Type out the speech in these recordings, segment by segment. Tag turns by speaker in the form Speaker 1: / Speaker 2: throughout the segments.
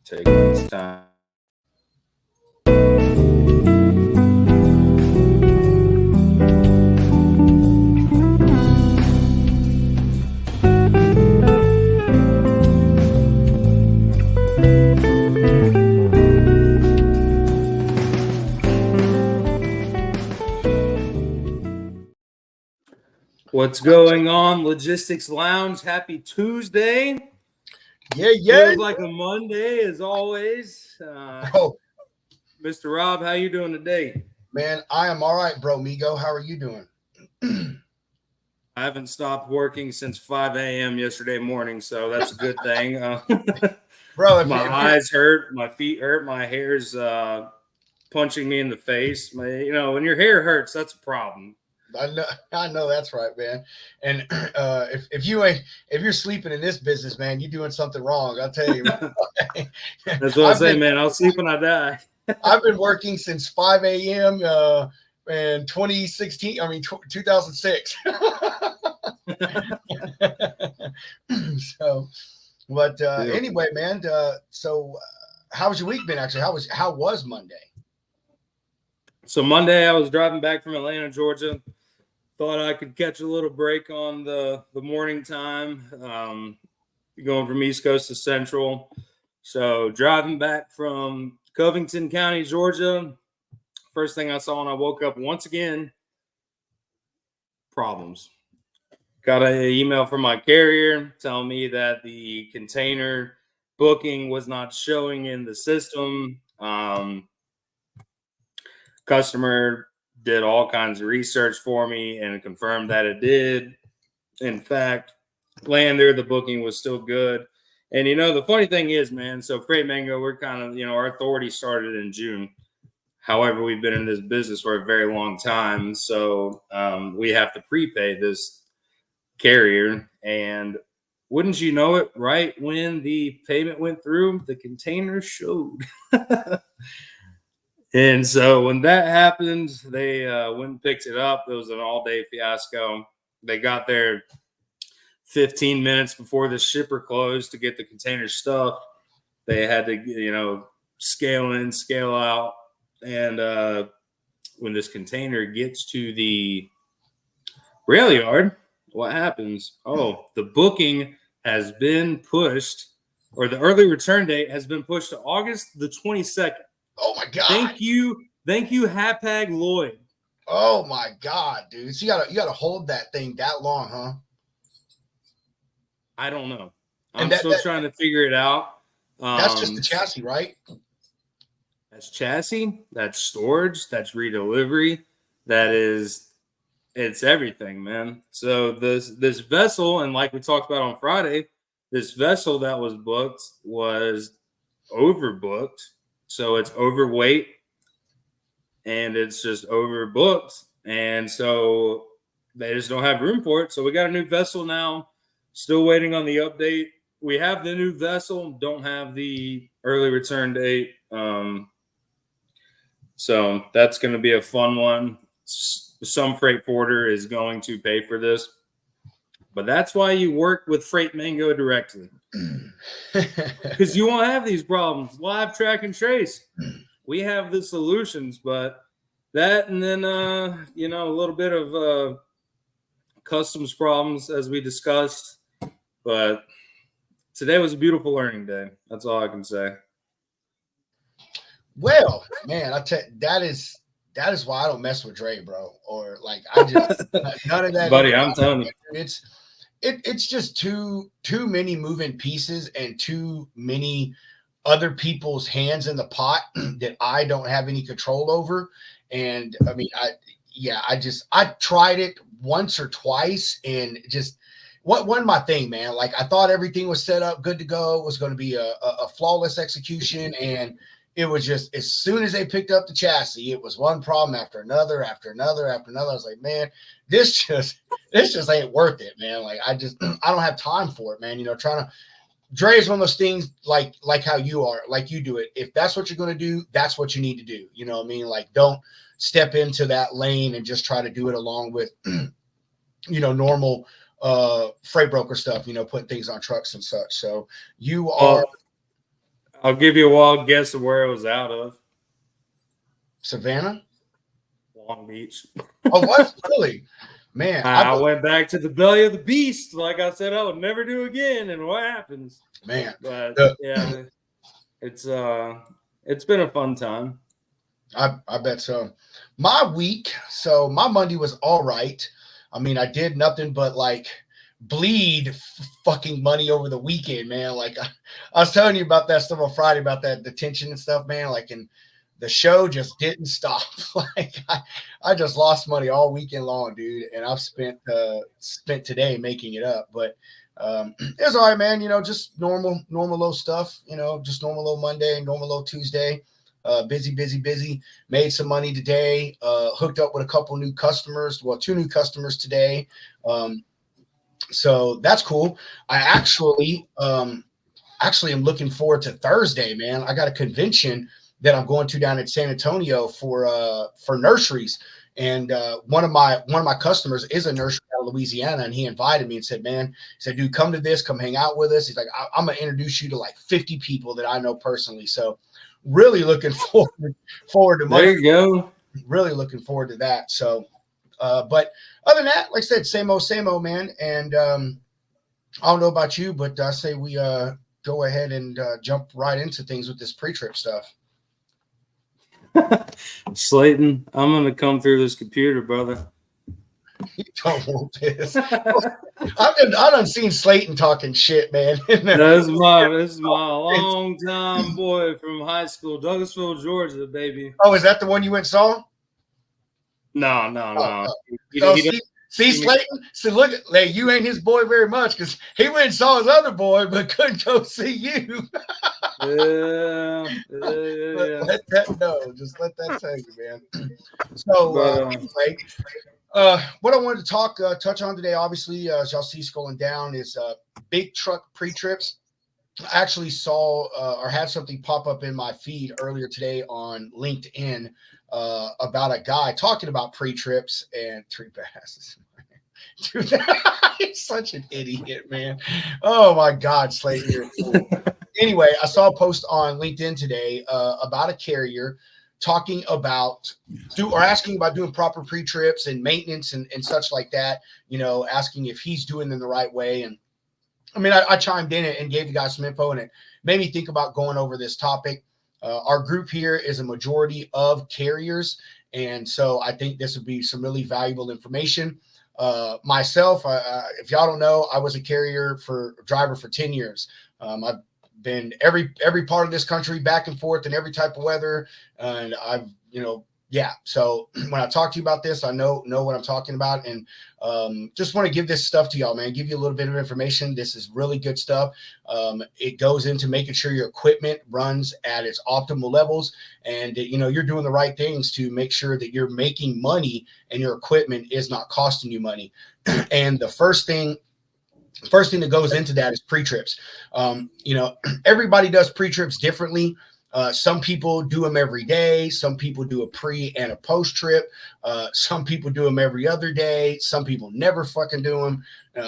Speaker 1: Taking its time. What's going on, Logistics Lounge? Happy Tuesday.
Speaker 2: Yeah.
Speaker 1: Feels like a Monday as always.
Speaker 2: Bro,
Speaker 1: Mr. Rob, how you doing today?
Speaker 2: man, I am all right, bro. Migo, how are you doing?
Speaker 1: I haven't stopped working since 5 a.m. yesterday morning, so that's a good thing.
Speaker 2: Bro,
Speaker 1: My eyes hurt, my feet hurt, my hair's punching me in the face. When your hair hurts, that's a problem.
Speaker 2: I know that's right, man. And if you're sleeping in this business, man, you're doing something wrong. I'll tell you.
Speaker 1: That's what I say, man. I'll sleep when I die.
Speaker 2: I've been working since 5 a.m. In 2016. I mean, 2006. So, but anyway, man. How was your week been? Actually, how was Monday?
Speaker 1: So Monday, I was driving back from Atlanta, Georgia. Thought I could catch a little break on the morning time, going from East Coast to Central. So driving back from Covington County, Georgia, first thing I saw when I woke up, once again, problems. Got an email from my carrier telling me that the container booking was not showing in the system. Customer did all kinds of research for me and confirmed that it did. In fact, land there, the booking was still good. And, the funny thing is, man, so Freight Mango, we're kind of, our authority started in June. However, we've been in this business for a very long time. So we have to prepay this carrier. And wouldn't you know it, right when the payment went through, the container showed. And so when that happened, they went and picked it up. It was an all-day fiasco. They got there 15 minutes before the shipper closed to get the container stuffed. They had to, scale in, scale out. And when this container gets to the rail yard, what happens? Oh, the booking has been pushed, or the early return date has been pushed to August the 22nd.
Speaker 2: Oh my God!
Speaker 1: Thank you, Hapag Lloyd.
Speaker 2: Oh my God, dude! So you gotta hold that thing that long, huh?
Speaker 1: I don't know. I'm still trying to figure it out.
Speaker 2: That's just the chassis, right?
Speaker 1: That's chassis. That's storage. That's redelivery. It's everything, man. So this vessel, and like we talked about on Friday, this vessel that was booked was overbooked. So it's overweight and it's just overbooked. And so they just don't have room for it. So we got a new vessel now, still waiting on the update. We have the new vessel, don't have the early return date. So that's going to be a fun one. Some freight forwarder is going to pay for this. But that's why you work with Freight Mango directly. Because you won't have these problems. Live track and trace. We have the solutions, but that and then, a little bit of customs problems as we discussed. But today was a beautiful learning day. That's all I can say.
Speaker 2: Well, man, I tell you, that is why I don't mess with Dre, bro. Or like I just none of that.
Speaker 1: Buddy, I'm telling you.
Speaker 2: It's just too many moving pieces and too many other people's hands in the pot that I don't have any control over. And I mean, I tried it once or twice and just what wasn't my thing, man. Like I thought everything was set up, good to go. It was going to be a flawless execution. And it was just as soon as they picked up the chassis, it was one problem after another, after another, after another. I was like, man, this just ain't worth it, man. Like I don't have time for it, man. Dre is one of those things like how you are, like you do it. If that's what you're going to do, that's what you need to do. You know what I mean? Like don't step into that lane and just try to do it along with, normal freight broker stuff, putting things on trucks and such. So you are.
Speaker 1: I'll give you a wild guess of where it was out of.
Speaker 2: Savannah?
Speaker 1: Long Beach.
Speaker 2: Oh, what? Really? Man,
Speaker 1: I went back to the belly of the beast, like I said I would never do again, and what happens?
Speaker 2: Man,
Speaker 1: But yeah, it's been a fun time.
Speaker 2: I bet so. My week, so my Monday was all right. I mean, I did nothing but like bleed fucking money over the weekend, man. Like I was telling you about that stuff on Friday about that detention and stuff, man. Like, and the show just didn't stop. Like I just lost money all weekend long, dude. And I've spent today making it up, but it was all right, man. You know, just normal low stuff. You know, just normal low Monday, normal low Tuesday. Busy. Made some money today. Hooked up with a couple new customers. Well, 2 new customers today. So that's cool. I actually am looking forward to Thursday, man. I got a convention that I'm going to down in San Antonio for nurseries. And one of my customers is a nursery out of Louisiana, and he invited me and said, "Man," he said, "dude, come to this, come hang out with us." He's like, "I'm gonna introduce you to like 50 people that I know personally." So, really looking forward to Monday.
Speaker 1: There you go.
Speaker 2: Really looking forward to that. So, but other than that, like I said, same old, man. And I don't know about you, but I say we go ahead and jump right into things with this pre-trip stuff.
Speaker 1: Slayton, I'm gonna come through this computer, brother.
Speaker 2: You don't want this. I done seen Slayton talking shit, man.
Speaker 1: This is my long time boy from high school, Douglasville, Georgia, baby.
Speaker 2: Oh, is that the one you went and saw?
Speaker 1: No.
Speaker 2: So see, Slayton. So look, like, you ain't his boy very much because he went and saw his other boy, but couldn't go see you.
Speaker 1: Yeah.
Speaker 2: Let that know. Just let that tell you, man. So anyway, what I wanted to touch on today, obviously, as y'all see scrolling down, is big truck pre-trips. I actually saw or had something pop up in my feed earlier today on LinkedIn about a guy talking about pre-trips and 3 passes. Dude, he's such an idiot, man. Oh my God, Slayton, you're a fool. Anyway, I saw a post on LinkedIn today about a carrier talking about asking about doing proper pre-trips and maintenance and such like that, you know, asking if he's doing them the right way. And I mean, I chimed in and gave you guys some info, and it made me think about going over this topic. Our group here is a majority of carriers, and so I think this would be some really valuable information. Myself, if y'all don't know, I was a driver for 10 years. I've been every part of this country, back and forth in every type of weather, and I've, yeah. So when I talk to you about this, I know what I'm talking about, and just want to give this stuff to y'all, man. Give you a little bit of information. This is really good stuff. It goes into making sure your equipment runs at its optimal levels, and you're doing the right things to make sure that you're making money and your equipment is not costing you money. And the first thing that goes into that is pre-trips. Everybody does pre-trips differently. Some people do them every day. Some people do a pre and a post trip. Some people do them every other day. Some people never fucking do them.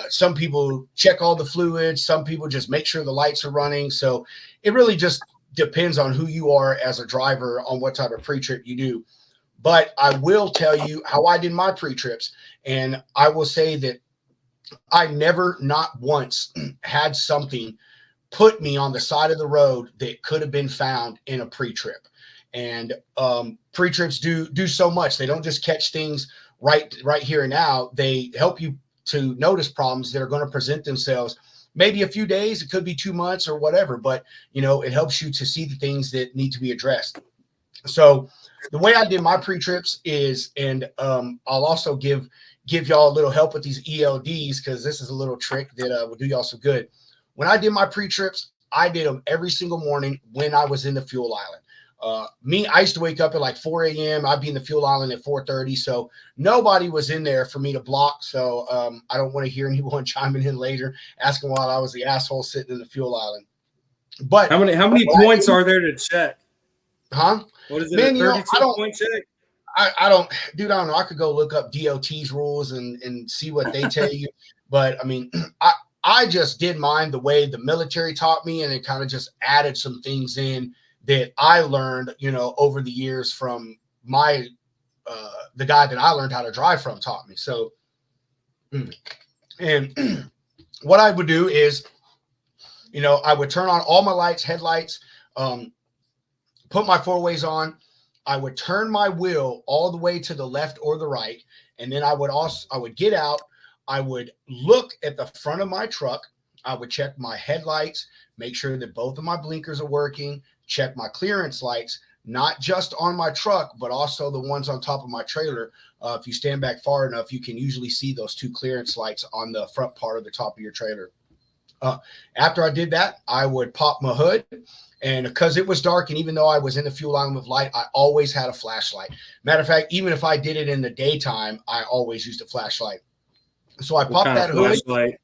Speaker 2: Some people check all the fluids. Some people just make sure the lights are running. So it really just depends on who you are as a driver on what type of pre-trip you do. But I will tell you how I did my pre-trips. And I will say that I never, not once, had something put me on the side of the road that could have been found in a pre-trip. And pre-trips do so much. They don't just catch things right here and now. They help you to notice problems that are going to present themselves maybe a few days. It could be 2 months or whatever, but it helps you to see the things that need to be addressed. So the way I did my pre-trips is, and I'll also give y'all a little help with these ELDs, because this is a little trick that will do y'all some good. When I did my pre-trips, I did them every single morning when I was in the fuel island. I used to wake up at like 4 a.m. I'd be in the fuel island at 4:30. So nobody was in there for me to block. So I don't want to hear anyone chiming in later asking why I was the asshole sitting in the fuel island. But
Speaker 1: how many points are there to check?
Speaker 2: Huh?
Speaker 1: What is it? Man, a 32-point check?
Speaker 2: I don't know. I could go look up DOT's rules and see what they tell you. But I mean, I just did mine the way the military taught me, and then kind of just added some things in that I learned, over the years from my the guy that I learned how to drive from taught me. So, and what I would do is, I would turn on all my lights, headlights, put my four ways on. I would turn my wheel all the way to the left or the right, and then I would get out. I would look at the front of my truck. I would check my headlights, make sure that both of my blinkers are working, check my clearance lights, not just on my truck, but also the ones on top of my trailer. If you stand back far enough, you can usually see those two clearance lights on the front part of the top of your trailer. After I did that, I would pop my hood. And because it was dark, and even though I was in the fuel line with light, I always had a flashlight. Matter of fact, even if I did it in the daytime, I always used a flashlight. So I popped that hood.
Speaker 1: Flashlight?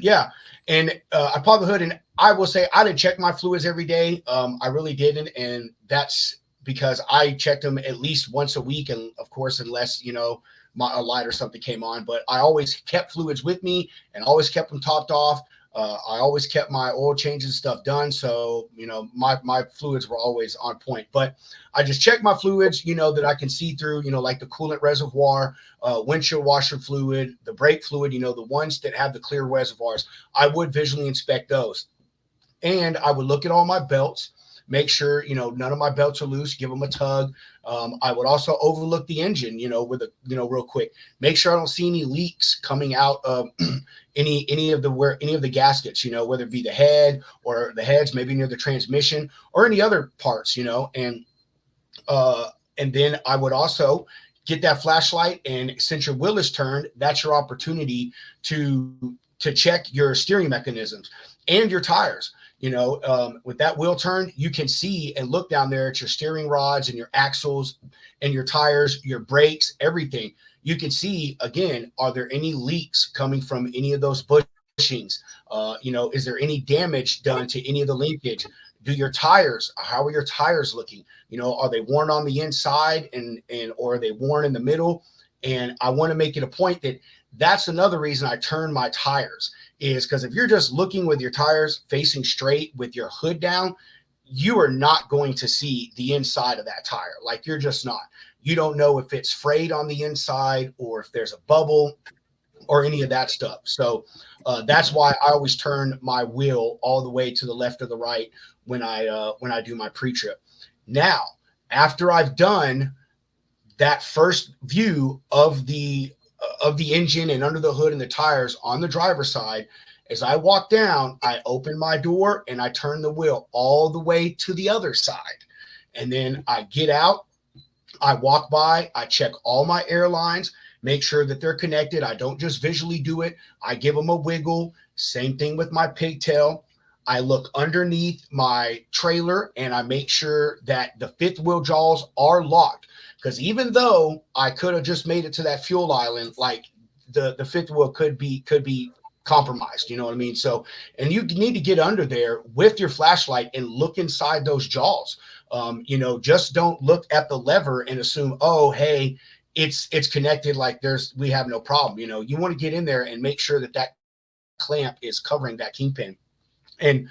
Speaker 2: Yeah. And I popped the hood, and I will say I didn't check my fluids every day. I really didn't. And that's because I checked them at least once a week. And of course, unless, a light or something came on, but I always kept fluids with me and always kept them topped off. I always kept my oil changes stuff done. So, my fluids were always on point, but I just check my fluids, that I can see through, like the coolant reservoir, windshield washer fluid, the brake fluid, the ones that have the clear reservoirs. I would visually inspect those. And I would look at all my belts, make sure, none of my belts are loose, give them a tug. I would also overlook the engine, with real quick, make sure I don't see any leaks coming out of any of the gaskets, whether it be the head or the heads, maybe near the transmission or any other parts, and then I would also get that flashlight. And since your wheel is turned, that's your opportunity to check your steering mechanisms and your tires. With that wheel turned, you can see and look down there at your steering rods and your axles and your tires, your brakes, everything. You can see, again, are there any leaks coming from any of those bushings? Is there any damage done to any of the linkage? How are your tires looking? Are they worn on the inside or are they worn in the middle? And I want to make it a point that that's another reason I turn my tires, is because if you're just looking with your tires facing straight with your hood down, you are not going to see the inside of that tire. Like, you're just not. You don't know if it's frayed on the inside or if there's a bubble or any of that stuff. So that's why I always turn my wheel all the way to the left or the right when I do my pre-trip. Now, after I've done that first view of the engine and under the hood and the tires on the driver's side, as I walk down, I open my door and I turn the wheel all the way to the other side. And then I get out, I walk by, I check all my airlines, make sure that they're connected. I don't just visually do it. I give them a wiggle. Same thing with my pigtail. I look underneath my trailer and I make sure that the fifth wheel jaws are locked. Because even though I could have just made it to that fuel island, like the fifth wheel could be compromised, you know what I mean? So, and you need to get under there with your flashlight and look inside those jaws. Just don't look at the lever and assume, oh, hey, it's connected, like we have no problem. You want to get in there and make sure that clamp is covering that kingpin. And,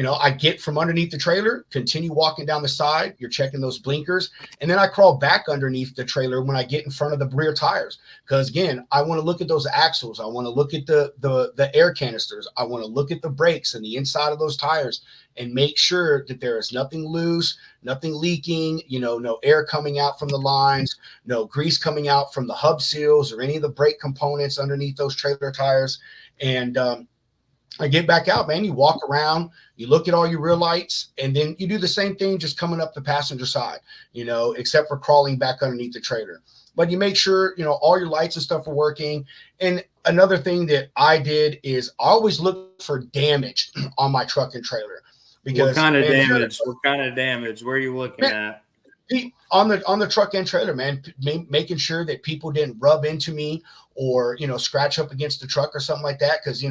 Speaker 2: I get from underneath the trailer, continue walking down the side. You're checking those blinkers. And then I crawl back underneath the trailer when I get in front of the rear tires. Because, again, I want to look at those axles. I want to look at the air canisters. I want to look at the brakes and the inside of those tires and make sure that there is nothing loose, nothing leaking, no air coming out from the lines, no grease coming out from the hub seals or any of the brake components underneath those trailer tires. And, I get back out, man. You walk around, you look at all your rear lights, and then you do the same thing just coming up the passenger side, except for crawling back underneath the trailer. But you make sure, all your lights and stuff are working. And another thing that I did is I always look for damage on my truck and trailer. Because,
Speaker 1: what kind of damage? What kind of damage? Where are you looking at?
Speaker 2: On the truck and trailer, man, making sure that people didn't rub into me or, scratch up against the truck or something like that. Because,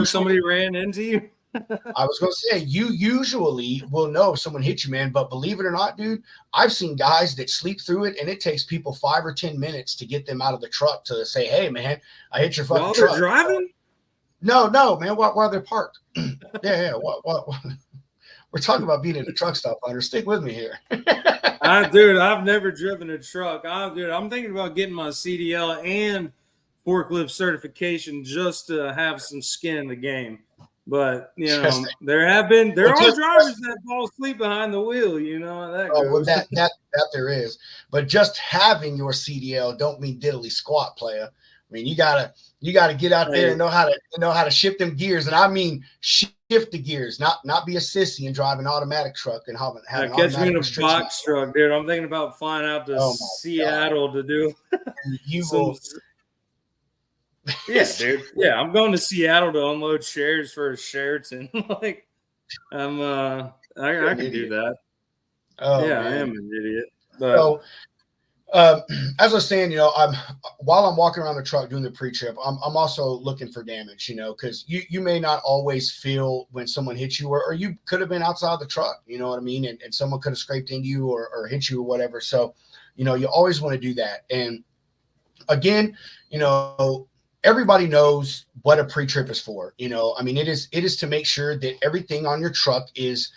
Speaker 1: somebody ran into you?
Speaker 2: I was going to say, you usually will know if someone hit you, man. But believe it or not, dude, I've seen guys that sleep through it, and it takes people 5 or 10 minutes to get them out of the truck to say, hey, man, I hit your fucking truck.
Speaker 1: While they're driving?
Speaker 2: No, man. While they're parked. Yeah. What? We're talking about being in a truck stop, Hunter. Stick with me here.
Speaker 1: Dude, I've never driven a truck. I'm thinking about getting my CDL and forklift certification just to have some skin in the game. But
Speaker 2: Just,
Speaker 1: there
Speaker 2: well,
Speaker 1: are
Speaker 2: just
Speaker 1: drivers that fall asleep behind the wheel. You know how that
Speaker 2: oh, well,
Speaker 1: goes.
Speaker 2: that there is, but just having your CDL don't mean diddly squat, player. I mean, you gotta get out there and
Speaker 1: Hey,
Speaker 2: know how to shift them gears, and I mean shift the gears, not be a sissy and drive an automatic truck and have an
Speaker 1: catch me
Speaker 2: automatic
Speaker 1: in a
Speaker 2: restriction.
Speaker 1: box truck, dude. I'm thinking about flying out to
Speaker 2: Oh my god,
Speaker 1: Seattle to do
Speaker 2: you
Speaker 1: some.
Speaker 2: will.
Speaker 1: Yeah, dude. Yeah, I'm going to Seattle to unload shares for a Sheraton. Like,
Speaker 2: You're
Speaker 1: I
Speaker 2: an
Speaker 1: can do
Speaker 2: idiot.
Speaker 1: that.
Speaker 2: Oh
Speaker 1: Yeah, I am
Speaker 2: man.
Speaker 1: an idiot. But
Speaker 2: So as I was saying, while I'm walking around the truck doing the pre-trip, I'm also looking for damage, because you may not always feel when someone hits you, or you could have been outside the truck, you know what I mean, and someone could have scraped into you or hit you or whatever. So, you always want to do that. And again, everybody knows what a pre-trip is for. I mean, it is to make sure that everything on your truck is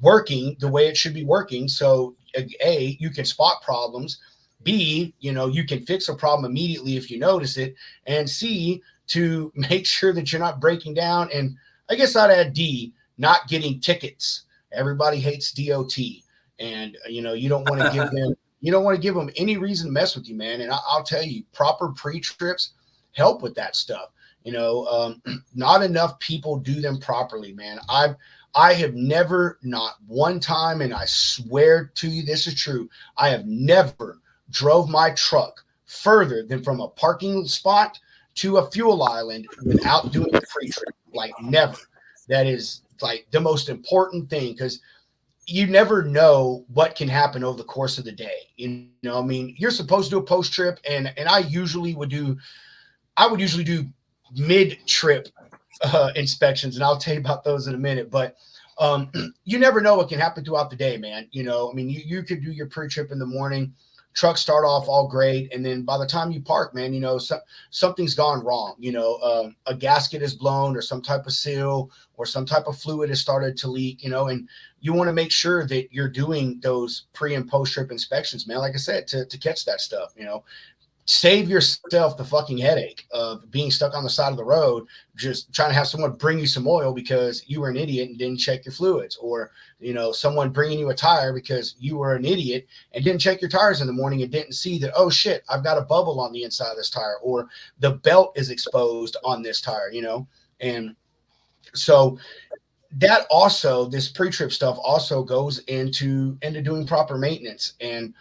Speaker 2: working the way it should be working. So A, you can spot problems. B, you can fix a problem immediately if you notice it. And C, to make sure that you're not breaking down. And I guess I'd add D, not getting tickets. Everybody hates DOT. And you don't want to give them any reason to mess with you, man. And I'll tell you, proper pre-trips help with that stuff. Not enough people do them properly, man. I have never, not one time, and I swear to you this is true, I have never drove my truck further than from a parking spot to a fuel island without doing a pre-trip. Like never. That is like the most important thing, because you never know what can happen over the course of the day. I mean, you're supposed to do a post trip, and I would usually do mid trip inspections, and I'll tell you about those in a minute. But you never know what can happen throughout the day, man. I mean, you could do your pre trip in the morning, trucks start off all great, and then by the time you park, man, something's gone wrong. A gasket is blown, or some type of seal, or some type of fluid has started to leak. And you want to make sure that you're doing those pre and post trip inspections, man. Like I said, to catch that stuff. Save yourself the fucking headache of being stuck on the side of the road, just trying to have someone bring you some oil because you were an idiot and didn't check your fluids, or, someone bringing you a tire because you were an idiot and didn't check your tires in the morning and didn't see that, oh shit, I've got a bubble on the inside of this tire, or the belt is exposed on this tire, and so that also, this pre-trip stuff also goes into doing proper maintenance. And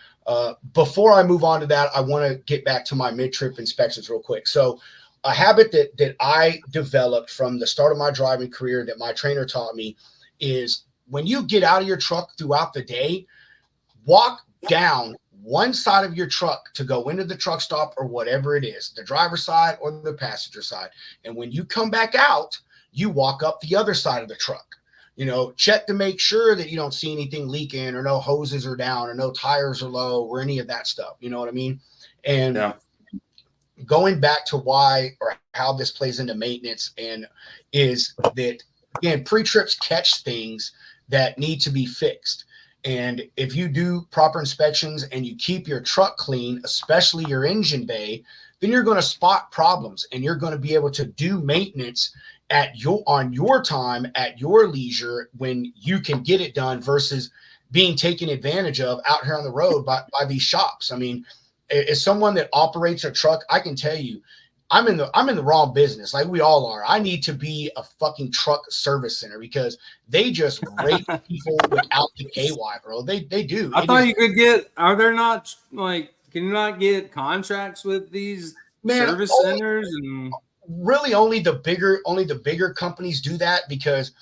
Speaker 2: before I move on to that, I want to get back to my mid-trip inspections real quick. So a habit that I developed from the start of my driving career that my trainer taught me is, when you get out of your truck throughout the day, walk down one side of your truck to go into the truck stop or whatever it is, the driver's side or the passenger side. And when you come back out, you walk up the other side of the truck. Check to make sure that you don't see anything leaking, or no hoses are down, or no tires are low, or any of that stuff. You know what I mean? And
Speaker 1: yeah,
Speaker 2: going back to why or how this plays into maintenance, and is that, again, pre-trips catch things that need to be fixed. And if you do proper inspections and you keep your truck clean, especially your engine bay, then you're going to spot problems, and you're going to be able to do maintenance on your time, at your leisure, when you can get it done, versus being taken advantage of out here on the road by these shops. I mean, as someone that operates a truck, I can tell you, I'm in the wrong business, like we all are. I need to be a fucking truck service center, because they just rape people without the KY, bro. They do.
Speaker 1: I
Speaker 2: It
Speaker 1: thought
Speaker 2: is,
Speaker 1: you could get. Are there not like? Can you not get contracts with these
Speaker 2: man.
Speaker 1: service centers? And
Speaker 2: Really, only the bigger companies do that, because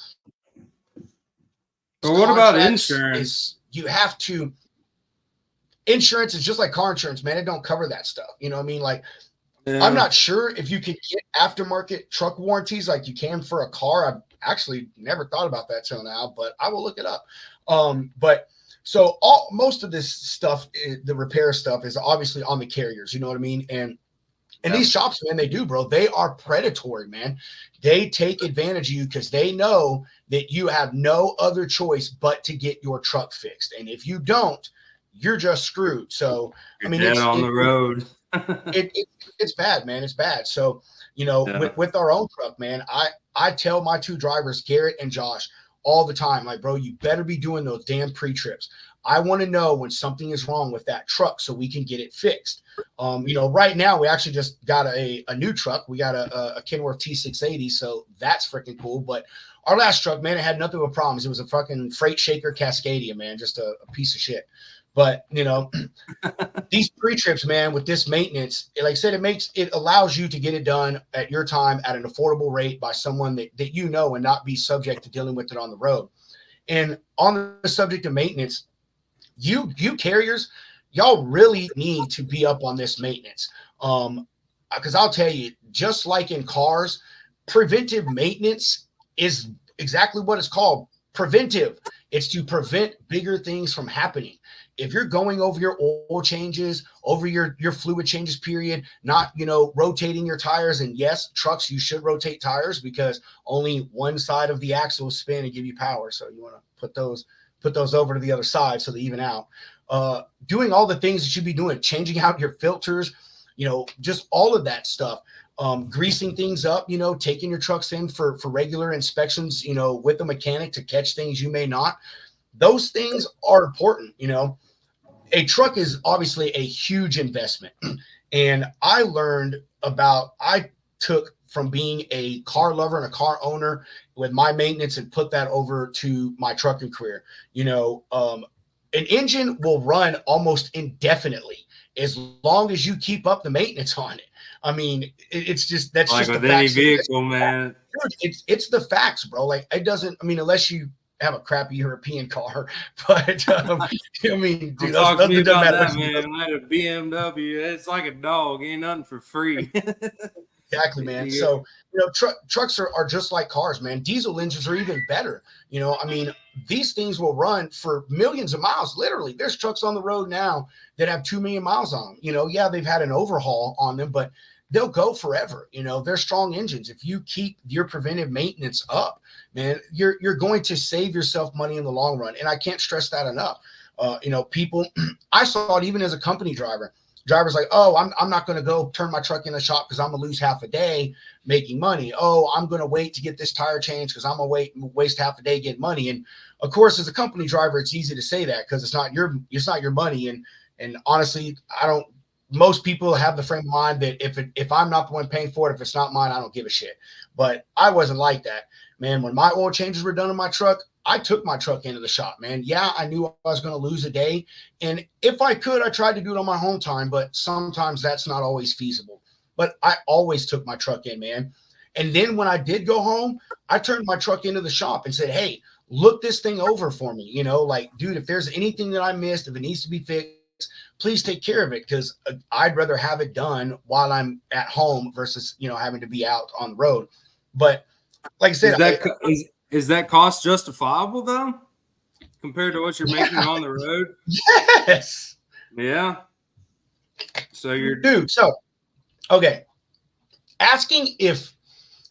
Speaker 1: or what about
Speaker 2: contracts
Speaker 1: insurance?
Speaker 2: is, you have to, insurance is just like car insurance, man. It don't cover that stuff. You know what I mean? Like, I'm
Speaker 1: Yeah,
Speaker 2: not sure if you can get aftermarket truck warranties like you can for a car. I've actually never thought about that till now, but I will look it up. But so most of this stuff, the repair stuff, is obviously on the carriers. You know what I mean? And And these shops, man, they do, bro. They are predatory, man. They take advantage of you because they know that you have no other choice but to get your truck fixed. And if you don't, you're just screwed. So, I
Speaker 1: You're
Speaker 2: mean,
Speaker 1: dead on the road.
Speaker 2: it's bad, man. It's bad. So, you know,
Speaker 1: Yeah.
Speaker 2: with our own truck, man, I tell my two drivers, Garrett and Josh, all the time, like, bro, you better be doing those damn pre-trips. I want to know when something is wrong with that truck so we can get it fixed. You know, right now we actually just got a new truck. We got a Kenworth T680, so that's freaking cool. But our last truck, man, it had nothing but problems. It was a fucking freight shaker Cascadia, man, just a piece of shit. But you know, these pre-trips, man, with this maintenance, like I said, it allows you to get it done at your time at an affordable rate by someone that you know and not be subject to dealing with it on the road. And on the subject of maintenance, you carriers, y'all really need to be up on this maintenance. Because I'll tell you, just like in cars, preventive maintenance is exactly what it's called, preventive. It's to prevent bigger things from happening. If you're going over your oil changes, over your fluid changes period, not, you know, rotating your tires, and yes, trucks, you should rotate tires because only one side of the axle will spin and give you power. So you want to put those over to the other side so they even out. Doing all the things that you should be doing, changing out your filters, you know, just all of that stuff. Greasing things up, you know, taking your trucks in for regular inspections, you know, with a mechanic to catch things you may not. Those things are important, you know. A truck is obviously a huge investment. And I took from being a car lover and a car owner with my maintenance and put that over to my trucking career. You know, an engine will run almost indefinitely as long as you keep up the maintenance on it. I mean, it's just that's
Speaker 1: Like
Speaker 2: just the
Speaker 1: with any
Speaker 2: facts.
Speaker 1: vehicle, man.
Speaker 2: Dude, it's the facts, bro. Like it doesn't. I mean, unless you have a crappy European car, but I mean,
Speaker 1: Don't
Speaker 2: dude,
Speaker 1: talk to me
Speaker 2: that doesn't
Speaker 1: about
Speaker 2: matter.
Speaker 1: that, man. I had a BMW. It's like a dog. Ain't nothing for free.
Speaker 2: Exactly, man.
Speaker 1: Yeah.
Speaker 2: So, you know, trucks are just like cars, man. Diesel engines are even better. You know, I mean, these things will run for millions of miles. Literally, there's trucks on the road now that have 2 million miles on them. You know, yeah, they've had an overhaul on them, but they'll go forever. You know, they're strong engines. If you keep your preventive maintenance up, man, you're going to save yourself money in the long run. And I can't stress that enough. You know, people, I saw it even as a company driver. Drivers like, oh, I'm not going to go turn my truck in the shop because I'm going to lose half a day making money. Oh, I'm going to wait to get this tire changed because I'm going to waste half a day getting money. And of course, as a company driver, it's easy to say that because it's not your money. And honestly, most people have the frame of mind that if I'm not the one paying for it, if it's not mine, I don't give a shit. But I wasn't like that, man. When my oil changes were done in my truck, I took my truck into the shop, man. Yeah, I knew I was going to lose a day. And if I could, I tried to do it on my home time, but sometimes that's not always feasible. But I always took my truck in, man. And then when I did go home, I turned my truck into the shop and said, hey, look this thing over for me. You know, like, dude, if there's anything that I missed, if it needs to be fixed, please take care of it because I'd rather have it done while I'm at home versus, you know, having to be out on the road. But like I said,
Speaker 1: Is that cost justifiable though, compared to what you're making on the road?
Speaker 2: yes.
Speaker 1: Yeah. So you're
Speaker 2: Dude. So, okay. Asking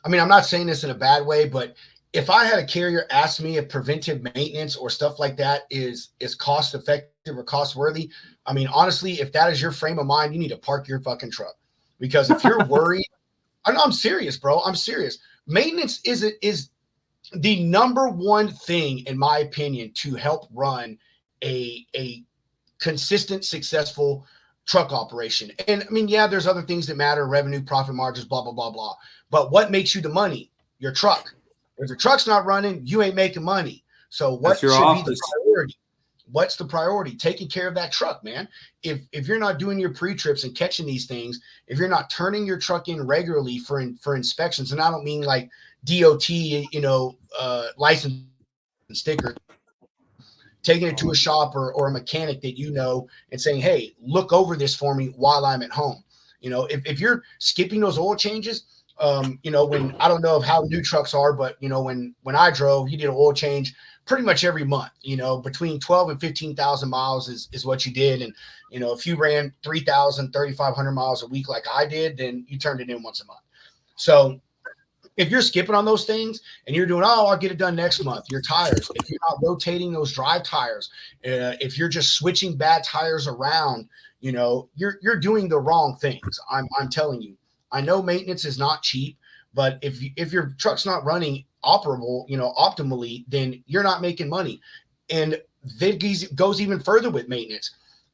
Speaker 2: I'm not saying this in a bad way, but if I had a carrier ask me if preventive maintenance or stuff like that is cost effective or cost worthy, I mean, honestly, if that is your frame of mind, you need to park your fucking truck because if you're worried, I'm serious, bro. I'm serious. Maintenance is the number one thing, in my opinion, to help run a consistent, successful truck operation. And I mean, yeah, there's other things that matter, revenue, profit margins, blah, blah, blah, blah. But what makes you the money? Your truck. If the truck's not running, you ain't making money. So
Speaker 1: that's
Speaker 2: what
Speaker 1: your
Speaker 2: should be the
Speaker 1: office.
Speaker 2: priority? What's the priority? Taking care of that truck, man. If you're not doing your pre-trips and catching these things, if you're not turning your truck in regularly for inspections, and I don't mean like DOT, you know, license sticker, taking it to a shop or a mechanic that you know and saying, hey, look over this for me while I'm at home. You know, if you're skipping those oil changes, you know, when I don't know of how new trucks are, but you know, when I drove, you did an oil change pretty much every month. Between 12 and 15,000 miles is what you did. And if you ran 3,000, 3,500 miles a week like I did, then you turned it in once a month. So if you're skipping on those things and you're doing, I'll get it done next month, your tires, if you're not rotating those drive tires, if you're just switching bad tires around, you're doing the wrong things. I'm telling you. I know maintenance is not cheap, but if your truck's not running operable, optimally, then you're not making money. And that goes even further with maintenance.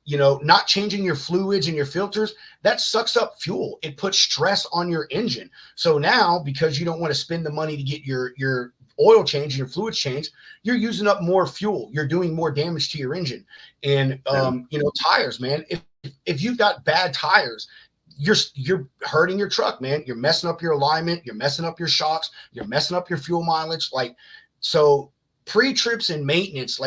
Speaker 2: Not changing your fluids and your filters, that sucks up fuel. It puts stress on your engine. So now, because you don't want to spend the money to get your oil change and your fluids changed, you're using up more fuel. You're doing more damage to your engine. And tires, man. If you've got bad tires, you're hurting your truck, man. You're messing up your alignment. You're messing up your shocks. You're messing up your fuel mileage. So pre-trips and maintenance,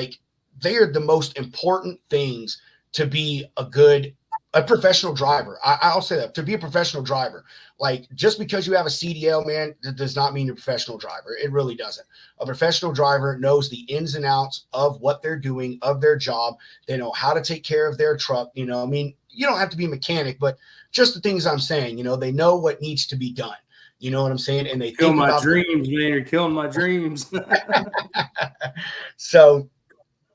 Speaker 2: they are the most important things to be a professional driver. I'll say that, to be a professional driver. Just because you have a CDL, man, that does not mean you're a professional driver. It really doesn't. A professional driver knows the ins and outs of what they're doing, of their job. They know how to take care of their truck. You don't have to be a mechanic, but just the things I'm saying, they know what needs to be done. You know what I'm saying? And they
Speaker 1: Kill
Speaker 2: think
Speaker 1: my
Speaker 2: about
Speaker 1: dreams, man. You're killing my dreams.
Speaker 2: So,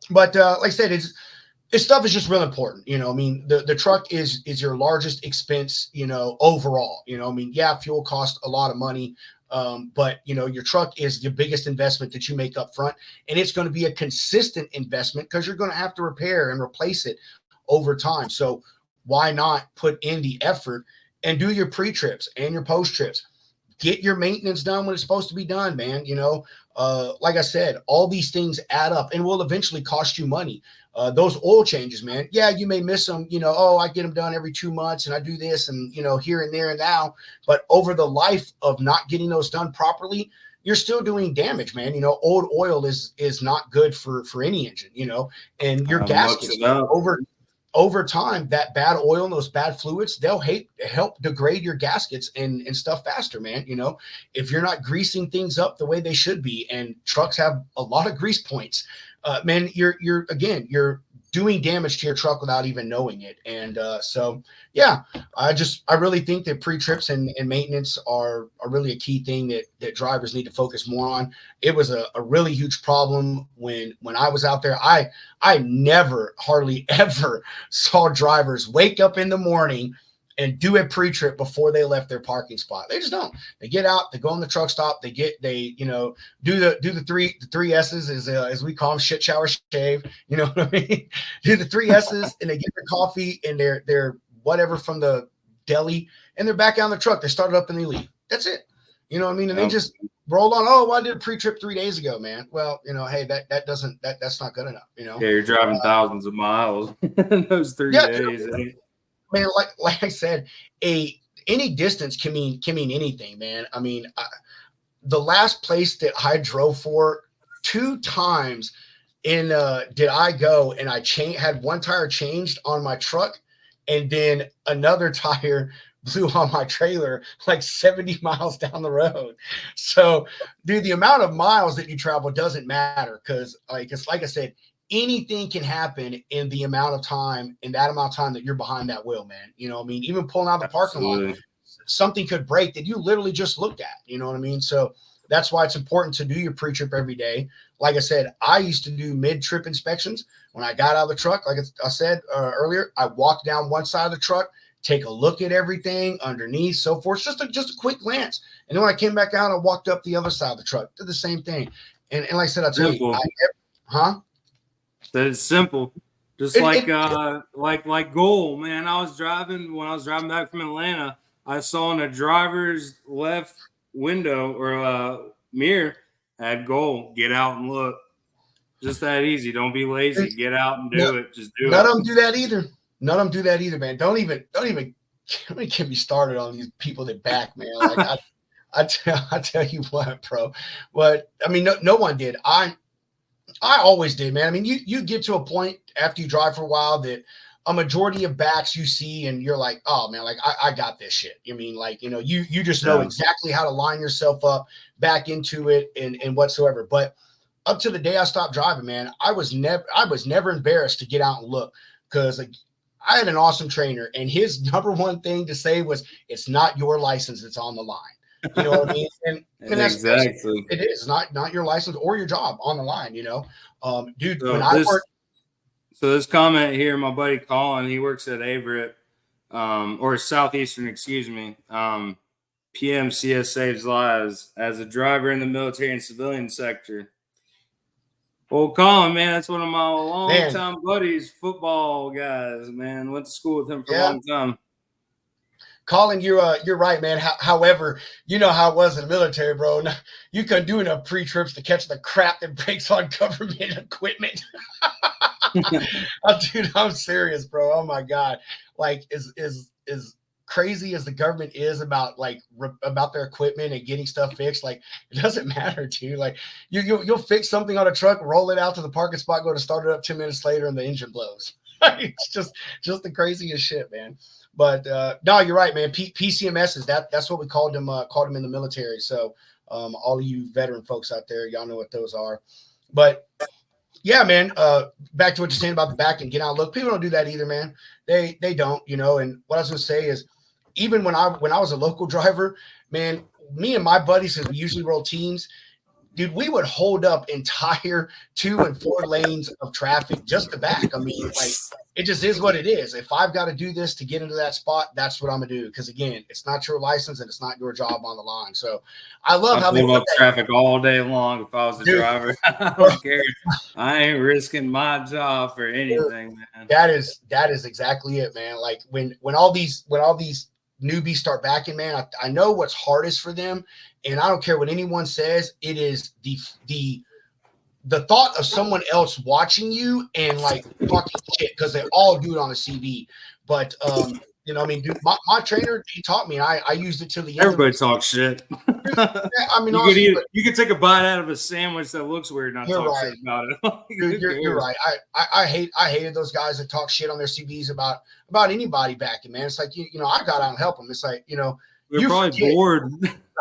Speaker 2: but like I said, this stuff is just real important. The truck is your largest expense, overall. Yeah, fuel costs a lot of money. But your truck is the biggest investment that you make up front, and it's going to be a consistent investment because you're going to have to repair and replace it over time. So why not put in the effort and do your pre-trips and your post-trips? Get your maintenance done when it's supposed to be done, man. Like I said, all these things add up and will eventually cost you money. Those oil changes, man. Yeah, you may miss them. I get them done every 2 months and I do this and, here and there and now. But over the life of not getting those done properly, you're still doing damage, man. Old oil is not good for any engine, and your gaskets over time, that bad oil and those bad fluids, they'll help degrade your gaskets and stuff faster, man. If you're not greasing things up the way they should be, and trucks have a lot of grease points, man, you're doing damage to your truck without even knowing it. And so, yeah, I really think that pre-trips and maintenance are really a key thing that drivers need to focus more on. It was a really huge problem when I was out there. I never, hardly ever saw drivers wake up in the morning and do a pre-trip before they left their parking spot. They just don't. They get out, they go on the truck stop, do the three S's as we call them, shit, shower, shave. You know what I mean? Do the 3 S's, and they get their coffee and their whatever from the deli, and they're back out on the truck. They start it up and they leave. That's it. You know what I mean? And they just roll on. Oh, well, I did a pre-trip 3 days ago, man. Well, hey, that's not good enough.
Speaker 1: Yeah, you're driving thousands of miles in those 3 days.
Speaker 2: Man, like I said, any distance can mean anything, man. I mean, the last place that I drove for 2 times did I go and I had one tire changed on my truck, and then another tire blew on my trailer 70 miles down the road. So, dude, the amount of miles that you travel doesn't matter, because it's like I said, anything can happen in that amount of time that you're behind that wheel, man. You know what I mean? Even pulling out the parking lot, something could break that you literally just looked at. You know what I mean? So that's why it's important to do your pre-trip every day. Like I said, I used to do mid-trip inspections. When I got out of the truck, like I said earlier, I walked down one side of the truck, take a look at everything underneath, so forth, just a quick glance. And then when I came back out, I walked up the other side of the truck, did the same thing. And like I said, I'll tell you,
Speaker 1: that it's simple. Just like Goal, man. When I was driving back from Atlanta, I saw in the driver's left window or mirror had Goal. Get out and look. Just that easy. Don't be lazy. Get out and do it. Just do it.
Speaker 2: None of them do that either. None of them do that either, man. Don't even get me started on these people that back, man. I tell you what, bro. But I mean, no one did. I always did, man. I mean, you get to a point after you drive for a while that a majority of backs you see and you're like, oh man, I got this shit. I mean, you just know exactly how to line yourself up back into it and whatsoever. But up to the day I stopped driving, man, I was never embarrassed to get out and look, because like I had an awesome trainer, and his number one thing to say was, "It's not your license that's on the line." You know what I mean? And
Speaker 1: Exactly.
Speaker 2: it is not your license or your job on the line. Dude, when
Speaker 1: So
Speaker 2: I worked.
Speaker 1: this comment here, my buddy Colin, he works at Averett, or Southeastern, excuse me. PMCS saves lives as a driver in the military and civilian sector. Well, Colin, man, that's one of my longtime buddies, football guys, man. Went to school with him for a long time.
Speaker 2: Colin, you're right, man. However, you know how it was in the military, bro. You couldn't do enough pre-trips to catch the crap that breaks on government equipment. Dude, I'm serious, bro. Oh my God. Like, is crazy as the government is about about their equipment and getting stuff fixed, like, it doesn't matter, dude. Like, you'll fix something on a truck, roll it out to the parking spot, go to start it up 10 minutes later, and the engine blows. It's just the craziest shit, man. But no, you're right, man. PCMSs, that's what we called them in the military. So all of you veteran folks out there, y'all know what those are. But yeah, man, back to what you're saying about the back and get out. Look, people don't do that either, man. They don't, and what I was gonna say is, even when I was a local driver, man, me and my buddies, because we usually roll teams, dude, we would hold up entire 2 and 4 lanes of traffic just to back. I mean, like, it just is what it is. If I've got to do this to get into that spot, that's what I'm gonna do. Because again, it's not your license and it's not your job on the line. So I love how they
Speaker 1: pull up traffic all day long. If I was a driver, I don't care. I ain't risking my job for anything, man.
Speaker 2: That is exactly it, man. Like when all these newbies start backing, man, I know what's hardest for them, and I don't care what anyone says. It is the thought of someone else watching you and like talking shit, because they all do it on a CV. But I mean, dude, my trainer, he taught me. I used it till the end.
Speaker 1: Everybody talks shit. I mean, you could take a bite out of a sandwich that looks weird, not talk shit about it.
Speaker 2: Dude, you're right. I hated those guys that talk shit on their CVs about anybody backing, man. It's like, I got out and help them. It's like,
Speaker 1: you're probably bored.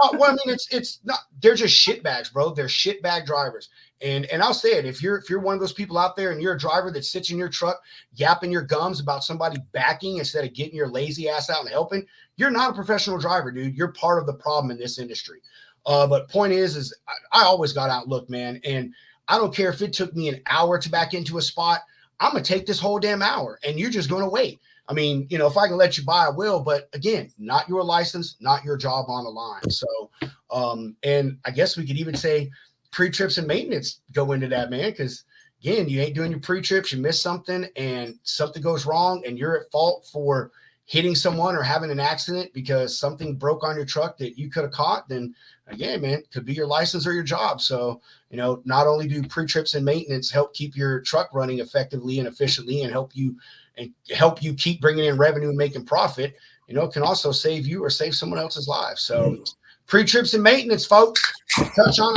Speaker 2: No, well, I mean, it's not. They're just shitbags, bro. They're shitbag drivers. And I'll say it, if you're one of those people out there and you're a driver that sits in your truck yapping your gums about somebody backing instead of getting your lazy ass out and helping, you're not a professional driver, dude. You're part of the problem in this industry. But point is I always got out and look, man. And I don't care if it took me an hour to back into a spot. I'm going to take this whole damn hour, and you're just going to wait. I mean, if I can let you buy, I will. But again, not your license, not your job on the line. So, and I guess we could even say pre-trips and maintenance go into that, man. Because again, you ain't doing your pre-trips, you miss something, and something goes wrong, and you're at fault for hitting someone or having an accident because something broke on your truck that you could have caught. Then again, man, could be your license or your job. So, not only do pre-trips and maintenance help keep your truck running effectively and efficiently and help you keep bringing in revenue and making profit, it can also save you or save someone else's life. So pre-trips and maintenance, folks, touch on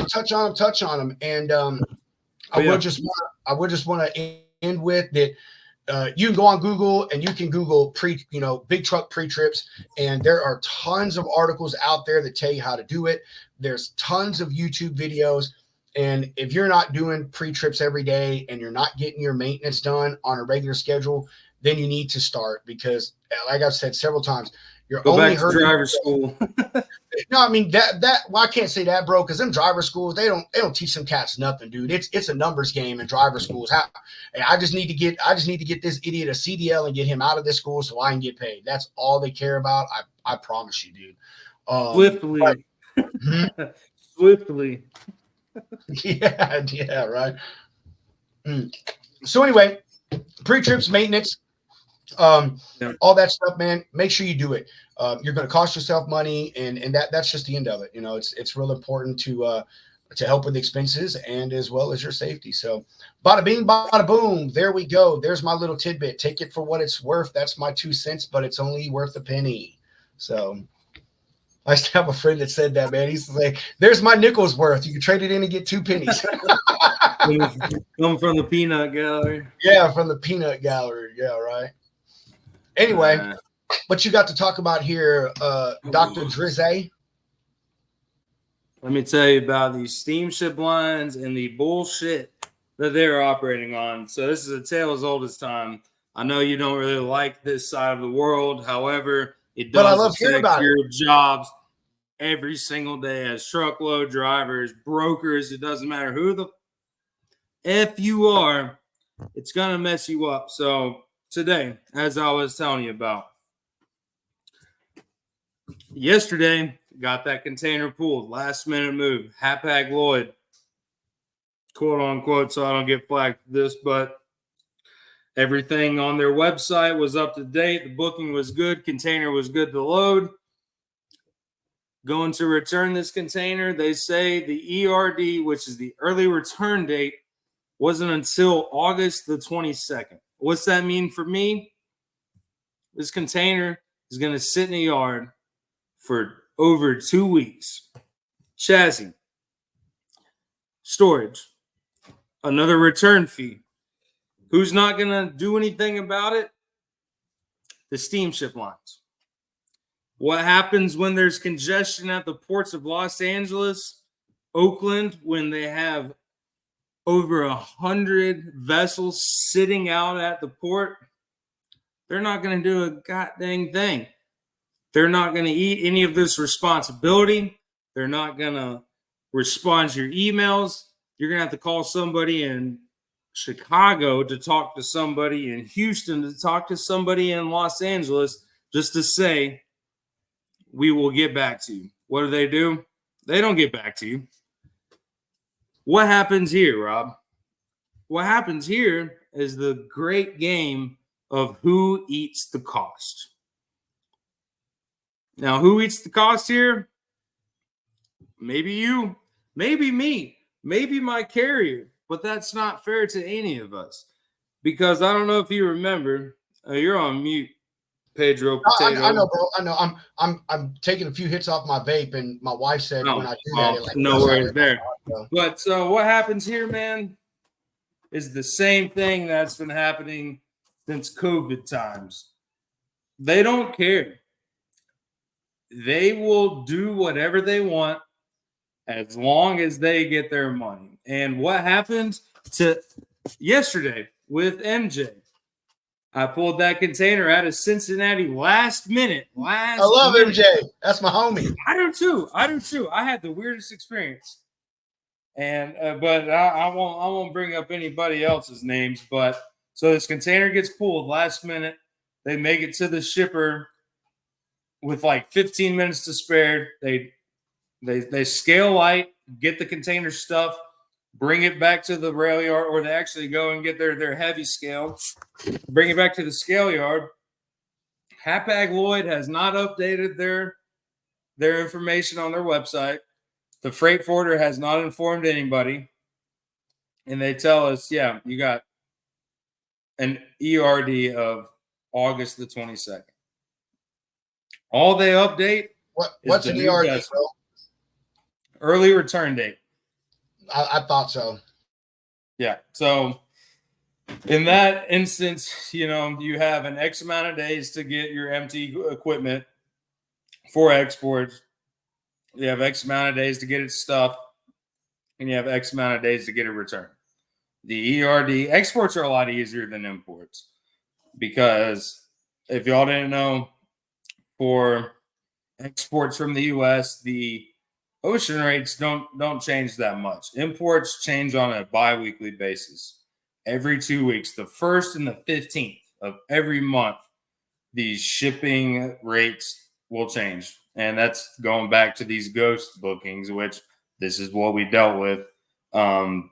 Speaker 2: them. And I would just want to end with that. You can go on Google and you can Google big truck pre-trips, and there are tons of articles out there that tell you how to do it. There's tons of YouTube videos. And if you're not doing pre-trips every day and you're not getting your maintenance done on a regular schedule, then you need to start, because like I've said several times, you're
Speaker 1: go
Speaker 2: only
Speaker 1: back to driver school.
Speaker 2: No, I mean well, I can't say that, bro, because them driver schools, they don't teach them cats nothing, dude. It's a numbers game in driver schools. I just need to get this idiot a CDL and get him out of this school so I can get paid. That's all they care about. I promise you, dude.
Speaker 1: Swiftly. Swiftly.
Speaker 2: Yeah, right. So anyway, pre-trips, maintenance, all that stuff, man. Make sure you do it. You're going to cost yourself money, and that's just the end of it. It's real important to help with expenses and as well as your safety. So, bada bing, bada boom. There we go. There's my little tidbit. Take it for what it's worth. That's my 2 cents, but it's only worth a penny. So, I used to have a friend that said that, man. He's like, "There's my nickel's worth. You can trade it in and get 2 pennies."
Speaker 1: Come from the peanut gallery.
Speaker 2: Yeah, from the peanut gallery. Yeah, right. Anyway, what you got to talk about here, Dr. Drizzy?
Speaker 1: Let me tell you about these steamship lines and the bullshit that they're operating on. So this is a tale as old as time. I know you don't really like this side of the world. However, it
Speaker 2: But I
Speaker 1: does
Speaker 2: love hearing
Speaker 1: affect
Speaker 2: about it.
Speaker 1: your jobs every single day as truckload drivers, brokers. It doesn't matter who the F you are, it's going to mess you up. So today, as I was telling you about, yesterday, got that container pulled, last minute move, Hapag Lloyd, quote unquote, so I don't get flagged for this, but everything on their website was up to date. The booking was good, container was good to load. Going to return this container, they say the ERD, which is the early return date, wasn't until August the 22nd. What's that mean for me? This container is going to sit in the yard for over 2 weeks. Chassis, storage, another return fee. Who's not going to do anything about it? The steamship lines. What happens when there's congestion at the ports of Los Angeles, Oakland, when they have over 100 vessels sitting out at the port? They're not going to do a goddamn thing. They're not going to eat any of this responsibility. They're not going to respond to your emails. You're going to have to call somebody in Chicago to talk to somebody in Houston, to talk to somebody in Los Angeles, just to say, we will get back to you. What do? They don't get back to you. What happens here, Rob? What happens here is the great game of who eats the cost. Now, who eats the cost here? Maybe you, maybe me, maybe my carrier, but that's not fair to any of us because I don't know if you remember, you're on mute, Pedro
Speaker 2: I
Speaker 1: Potato.
Speaker 2: know, bro. I know. I'm taking a few hits off my vape, and my wife said when I do that, it like
Speaker 1: no
Speaker 2: cuts out
Speaker 1: worries
Speaker 2: every
Speaker 1: there.
Speaker 2: so.
Speaker 1: But so what happens here, man, is the same thing that's been happening since COVID times. They don't care. They will do whatever they want as long as they get their money. And what happened to yesterday with MJ? I pulled that container out of Cincinnati last minute.
Speaker 2: I love MJ. That's my homie.
Speaker 1: I do too. I had the weirdest experience. And but I won't bring up anybody else's names. But so this container gets pulled last minute. They make it to the shipper with like 15 minutes to spare. They scale light, get the container stuff, bring it back to the rail yard, or they actually go and get their heavy scale, bring it back to the scale yard. Hapag Lloyd has not updated their information on their website. The freight forwarder has not informed anybody. And they tell us, yeah, you got an ERD of August the 22nd. All they update
Speaker 2: what's an ERD, bro?
Speaker 1: Early return date.
Speaker 2: I thought so.
Speaker 1: Yeah. So in that instance, you have an X amount of days to get your empty equipment for exports. You have X amount of days to get it stuffed, and you have X amount of days to get it returned. The ERD exports are a lot easier than imports because if y'all didn't know, for exports from the U.S., the ocean rates don't change that much. Imports change on a bi-weekly basis. Every 2 weeks, the 1st and the 15th of every month, these shipping rates will change. And that's going back to these ghost bookings, which this is what we dealt with. But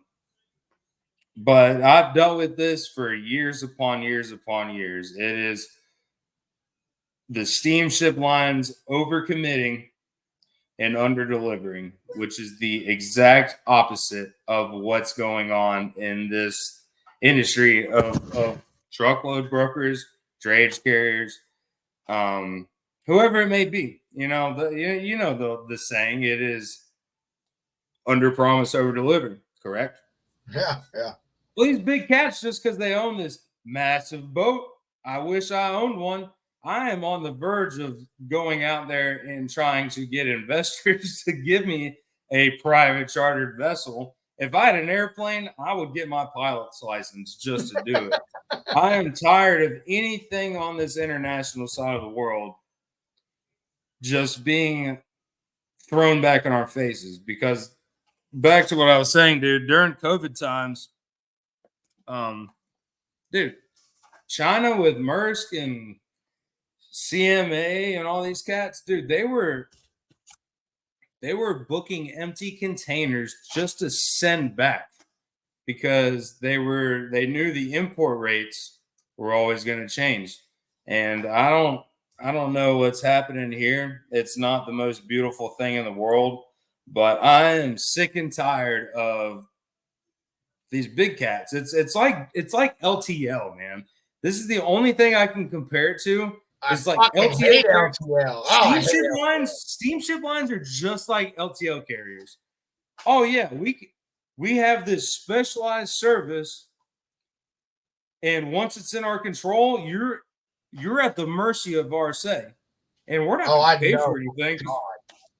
Speaker 1: I've dealt with this for years upon years upon years. It is the steamship lines overcommitting and under delivering, which is the exact opposite of what's going on in this industry of truckload brokers, drayage carriers, whoever it may be. The saying, it is under promise, over deliver, correct?
Speaker 2: Yeah.
Speaker 1: Well, these big cats, just because they own this massive boat, I wish I owned one. I am on the verge of going out there and trying to get investors to give me a private chartered vessel. If I had an airplane, I would get my pilot's license just to do it. I am tired of anything on this international side of the world just being thrown back in our faces. Because back to what I was saying, dude, during COVID times, dude, China with Maersk and CMA and all these cats, dude, they were booking empty containers just to send back because they knew the import rates were always going to change. And I don't know what's happening here. It's not the most beautiful thing in the world, but I am sick and tired of these big cats. It's like LTL, man. This is the only thing I can compare it to. It's like LTL. Steamship lines are just like LTL carriers. Oh yeah, we have this specialized service, and once it's in our control, you're at the mercy of RSA, and we're not going to pay for anything.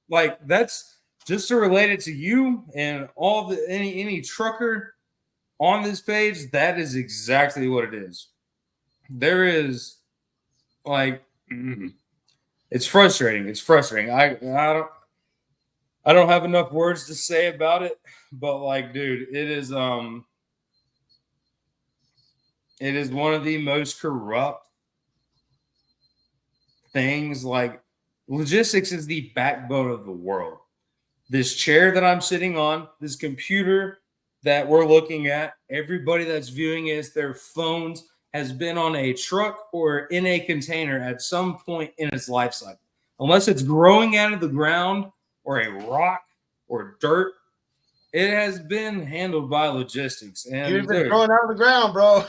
Speaker 1: Like that's just to relate it to you and all the any trucker on this page. That is exactly what it is. There is like it's frustrating. It's frustrating. I don't have enough words to say about it, but like, dude, it is one of the most corrupt things. Like, logistics is the backbone of the world. This chair that I'm sitting on, this computer that we're looking at, everybody that's viewing is their phones has been on a truck or in a container at some point in its life cycle. Unless it's growing out of the ground or a rock or dirt, it has been handled by logistics. And
Speaker 2: you've been growing out of the ground, bro.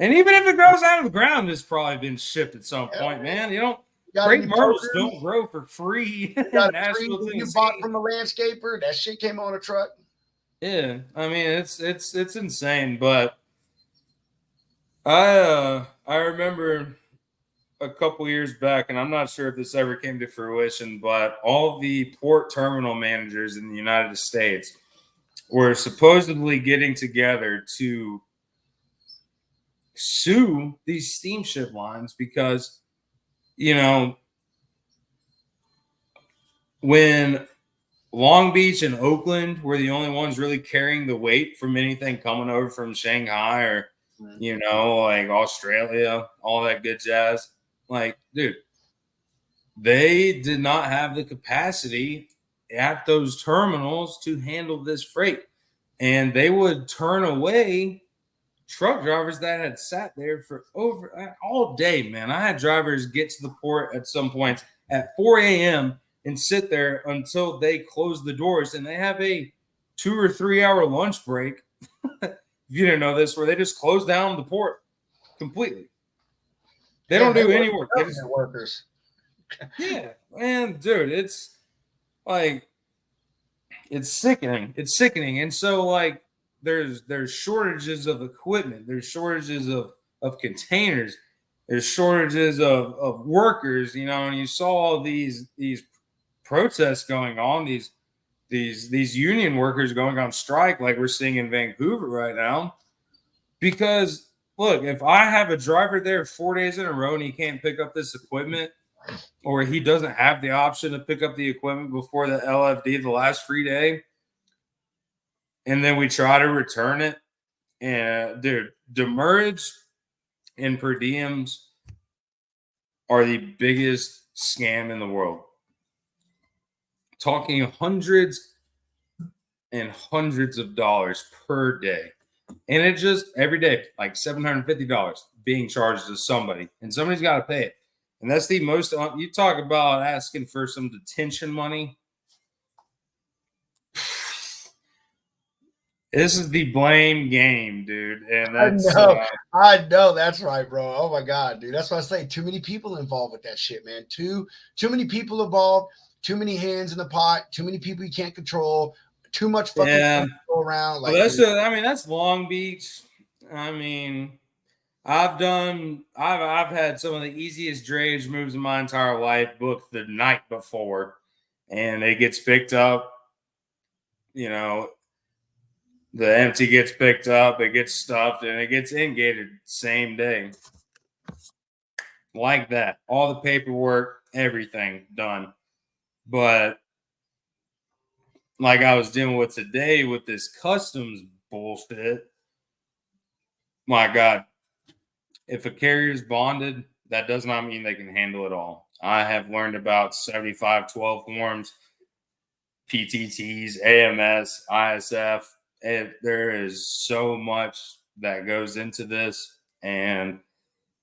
Speaker 1: And even if it grows out of the ground, it's probably been shipped at some point, man. You don't. Great myrtles don't grow for free.
Speaker 2: You bought from a landscaper. That shit came on a truck.
Speaker 1: Yeah, I mean it's insane. But I remember a couple years back, and I'm not sure if this ever came to fruition, but all the port terminal managers in the United States were supposedly getting together to sue these steamship lines because, you know, when Long Beach and Oakland were the only ones really carrying the weight from anything coming over from Shanghai or, you know, like Australia, all that good jazz. Like, dude, they did not have the capacity at those terminals to handle this freight. And they would turn away truck drivers that had sat there for over all day, man. I had drivers get to the port at some points at 4 a.m. and sit there until they close the doors, and they have a 2 or 3 hour lunch break. If you didn't know this, where they just close down the port completely. They don't do any work. They just
Speaker 2: workers.
Speaker 1: Yeah, man, dude, it's like it's sickening. It's sickening. And so like there's shortages of equipment, there's shortages of containers, there's shortages of workers, you know, and you saw these protests going on, these union workers going on strike like we're seeing in Vancouver right now. Because look, if I have a driver there 4 days in a row and he can't pick up this equipment, or he doesn't have the option to pick up the equipment before the LFD, the last free day, and then we try to return it, and dude, demurrage and per diems are the biggest scam in the world. Talking hundreds and hundreds of dollars per day. And it just every day, like $750 being charged to somebody, and somebody's got to pay it. And that's the most, you talk about asking for some detention money. This is the blame game, dude. And that's
Speaker 2: I know that's right, bro. Oh my God, dude. That's what I say. Too many people involved with that shit, man. Too many people involved, too many hands in the pot, too many people you can't control, too much fucking go around. Like,
Speaker 1: well, that's Long Beach. I mean, I've had some of the easiest drayage moves in my entire life booked the night before. and it gets picked up. You know, the empty gets picked up, it gets stuffed, and it gets ingated same day. Like that. All the paperwork, everything done. But like I was dealing with today with this customs bullshit, my God, if a carrier is bonded, that does not mean they can handle it all. I have learned about 7512 forms, PTTs, AMS, ISF. There is so much that goes into this. And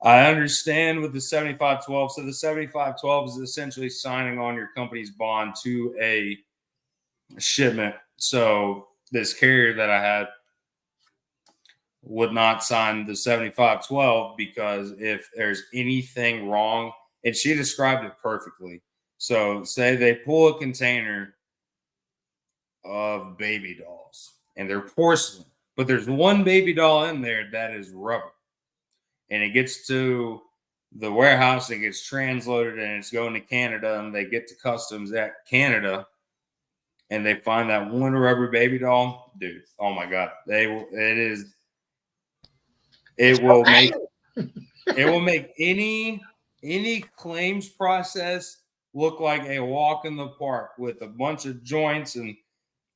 Speaker 1: I understand with the 7512. So the 7512 is essentially signing on your company's bond to a shipment. So this carrier that I had would not sign the 7512 because if there's anything wrong, and she described it perfectly. So say they pull a container of baby dolls and they're porcelain, but there's one baby doll in there that is rubber, and it gets to the warehouse, it gets transloaded, and it's going to Canada, and they get to customs at Canada, and they find that one rubber baby doll, dude. Oh my God, it will make any claims process look like a walk in the park with a bunch of joints, and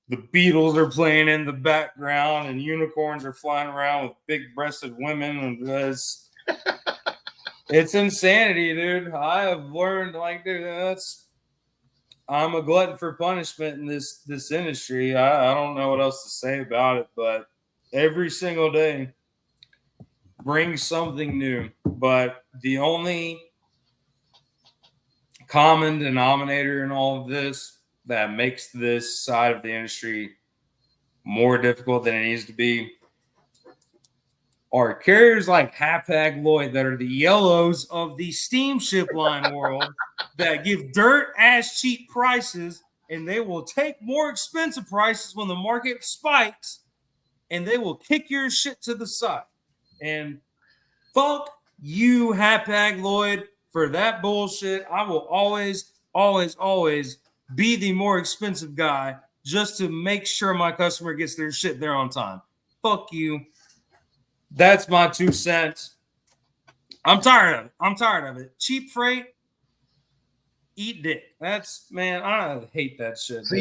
Speaker 1: the Beatles are playing in the background and unicorns are flying around with big-breasted women, and it's insanity, dude. I have learned, like, dude, I'm a glutton for punishment in this industry. I don't know what else to say about it, but every single day brings something new. But the only common denominator in all of this that makes this side of the industry more difficult than it needs to be are carriers like Hapag-Lloyd that are the yellows of the steamship line world that give dirt ass cheap prices, and they will take more expensive prices when the market spikes, and they will kick your shit to the side. And fuck you, Hapag-Lloyd, for that bullshit. I will always, always, always be the more expensive guy just to make sure my customer gets their shit there on time. Fuck you. That's my 2 cents. I'm tired of it. Cheap freight, eat dick. That's, man, I hate that shit.
Speaker 2: So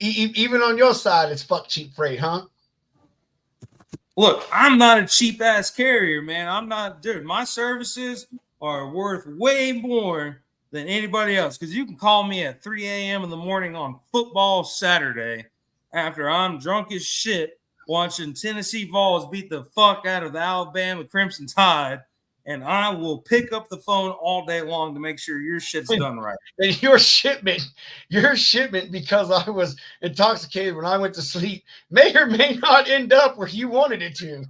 Speaker 2: even on your side, it's fuck cheap freight, huh?
Speaker 1: Look, I'm not a cheap ass carrier, man. I'm not, dude. My services are worth way more than anybody else because you can call me at 3 a.m. in the morning on football Saturday after I'm drunk as shit watching Tennessee Vols beat the fuck out of the Alabama Crimson Tide, and I will pick up the phone all day long to make sure your shit's done right.
Speaker 2: And your shipment, because I was intoxicated when I went to sleep, may or may not end up where you wanted it to.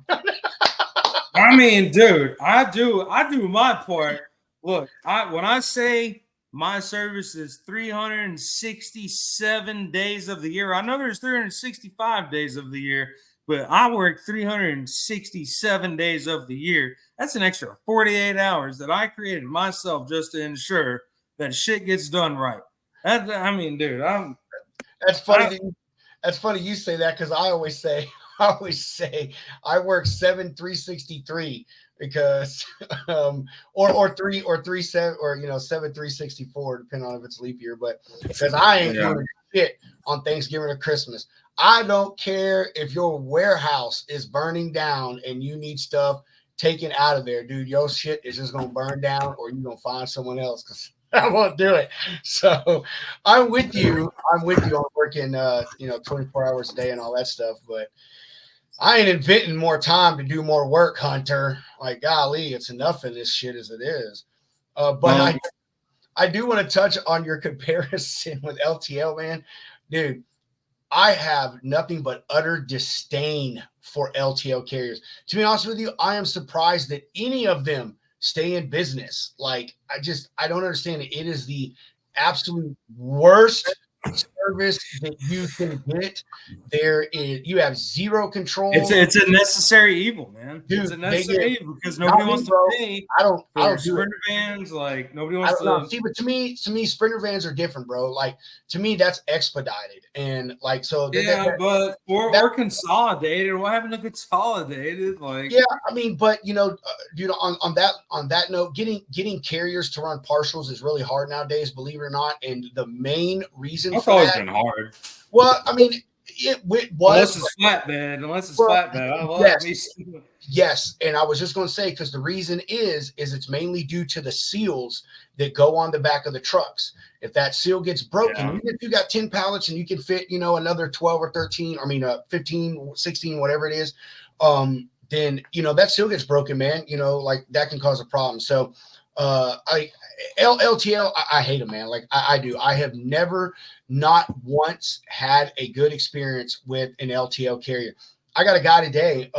Speaker 1: I mean, dude, I do my part. Look, when I say my service is 367 days of the year, I know there's 365 days of the year, but I work 367 days of the year. That's an extra 48 hours that I created myself just to ensure that shit gets done right. I mean, dude,
Speaker 2: That's funny. That's funny you say that because I always say I work 7/363 because or 7 364 depending on if it's leap year, but because I ain't doing shit on Thanksgiving or Christmas. I don't care if your warehouse is burning down and you need stuff taken out of there, dude. Your shit is just gonna burn down, or you're gonna find someone else because I won't do it. So I'm with you. I'm working 24 hours a day and all that stuff, but I ain't inventing more time to do more work, Hunter. Like, golly, it's enough of this shit as it is. But I do want to touch on your comparison with LTL, man. Dude, I have nothing but utter disdain for LTL carriers. To be honest with you, I am surprised that any of them stay in business. Like, I don't understand it. It is the absolute worst service that you can get, you have zero control.
Speaker 1: It's a necessary evil, man. It's a
Speaker 2: Dude, they get,
Speaker 1: necessary evil because nobody
Speaker 2: not me,
Speaker 1: wants to
Speaker 2: bro.
Speaker 1: pay
Speaker 2: I
Speaker 1: for
Speaker 2: don't do it.
Speaker 1: sprinter vans. Like nobody
Speaker 2: I
Speaker 1: wants
Speaker 2: don't know.
Speaker 1: to.
Speaker 2: See, but to me, sprinter vans are different, bro. Like to me, that's expedited, and like so
Speaker 1: Yeah, but
Speaker 2: that
Speaker 1: or consolidated. What happened to consolidated? Like,
Speaker 2: yeah, I mean, but dude, on that note, getting carriers to run partials is really hard nowadays, believe it or not. And the main reason
Speaker 1: that's
Speaker 2: for
Speaker 1: always
Speaker 2: that,
Speaker 1: been hard.
Speaker 2: well, I mean, it was,
Speaker 1: Unless it's flatbed. Unless it's
Speaker 2: well,
Speaker 1: flatbed. I love me.
Speaker 2: yes, yes, and I was just going to say because the reason is it's mainly due to the seals that go on the back of the trucks. If that seal gets broken,
Speaker 1: Yeah.
Speaker 2: even if you got 10 pallets and you can fit, another 12 or 13, 15, 16, whatever it is, then that seal gets broken, man. Like that can cause a problem. So LTL, I hate them, man. Like I do. I have never, not once, had a good experience with an LTL carrier. I got a guy today.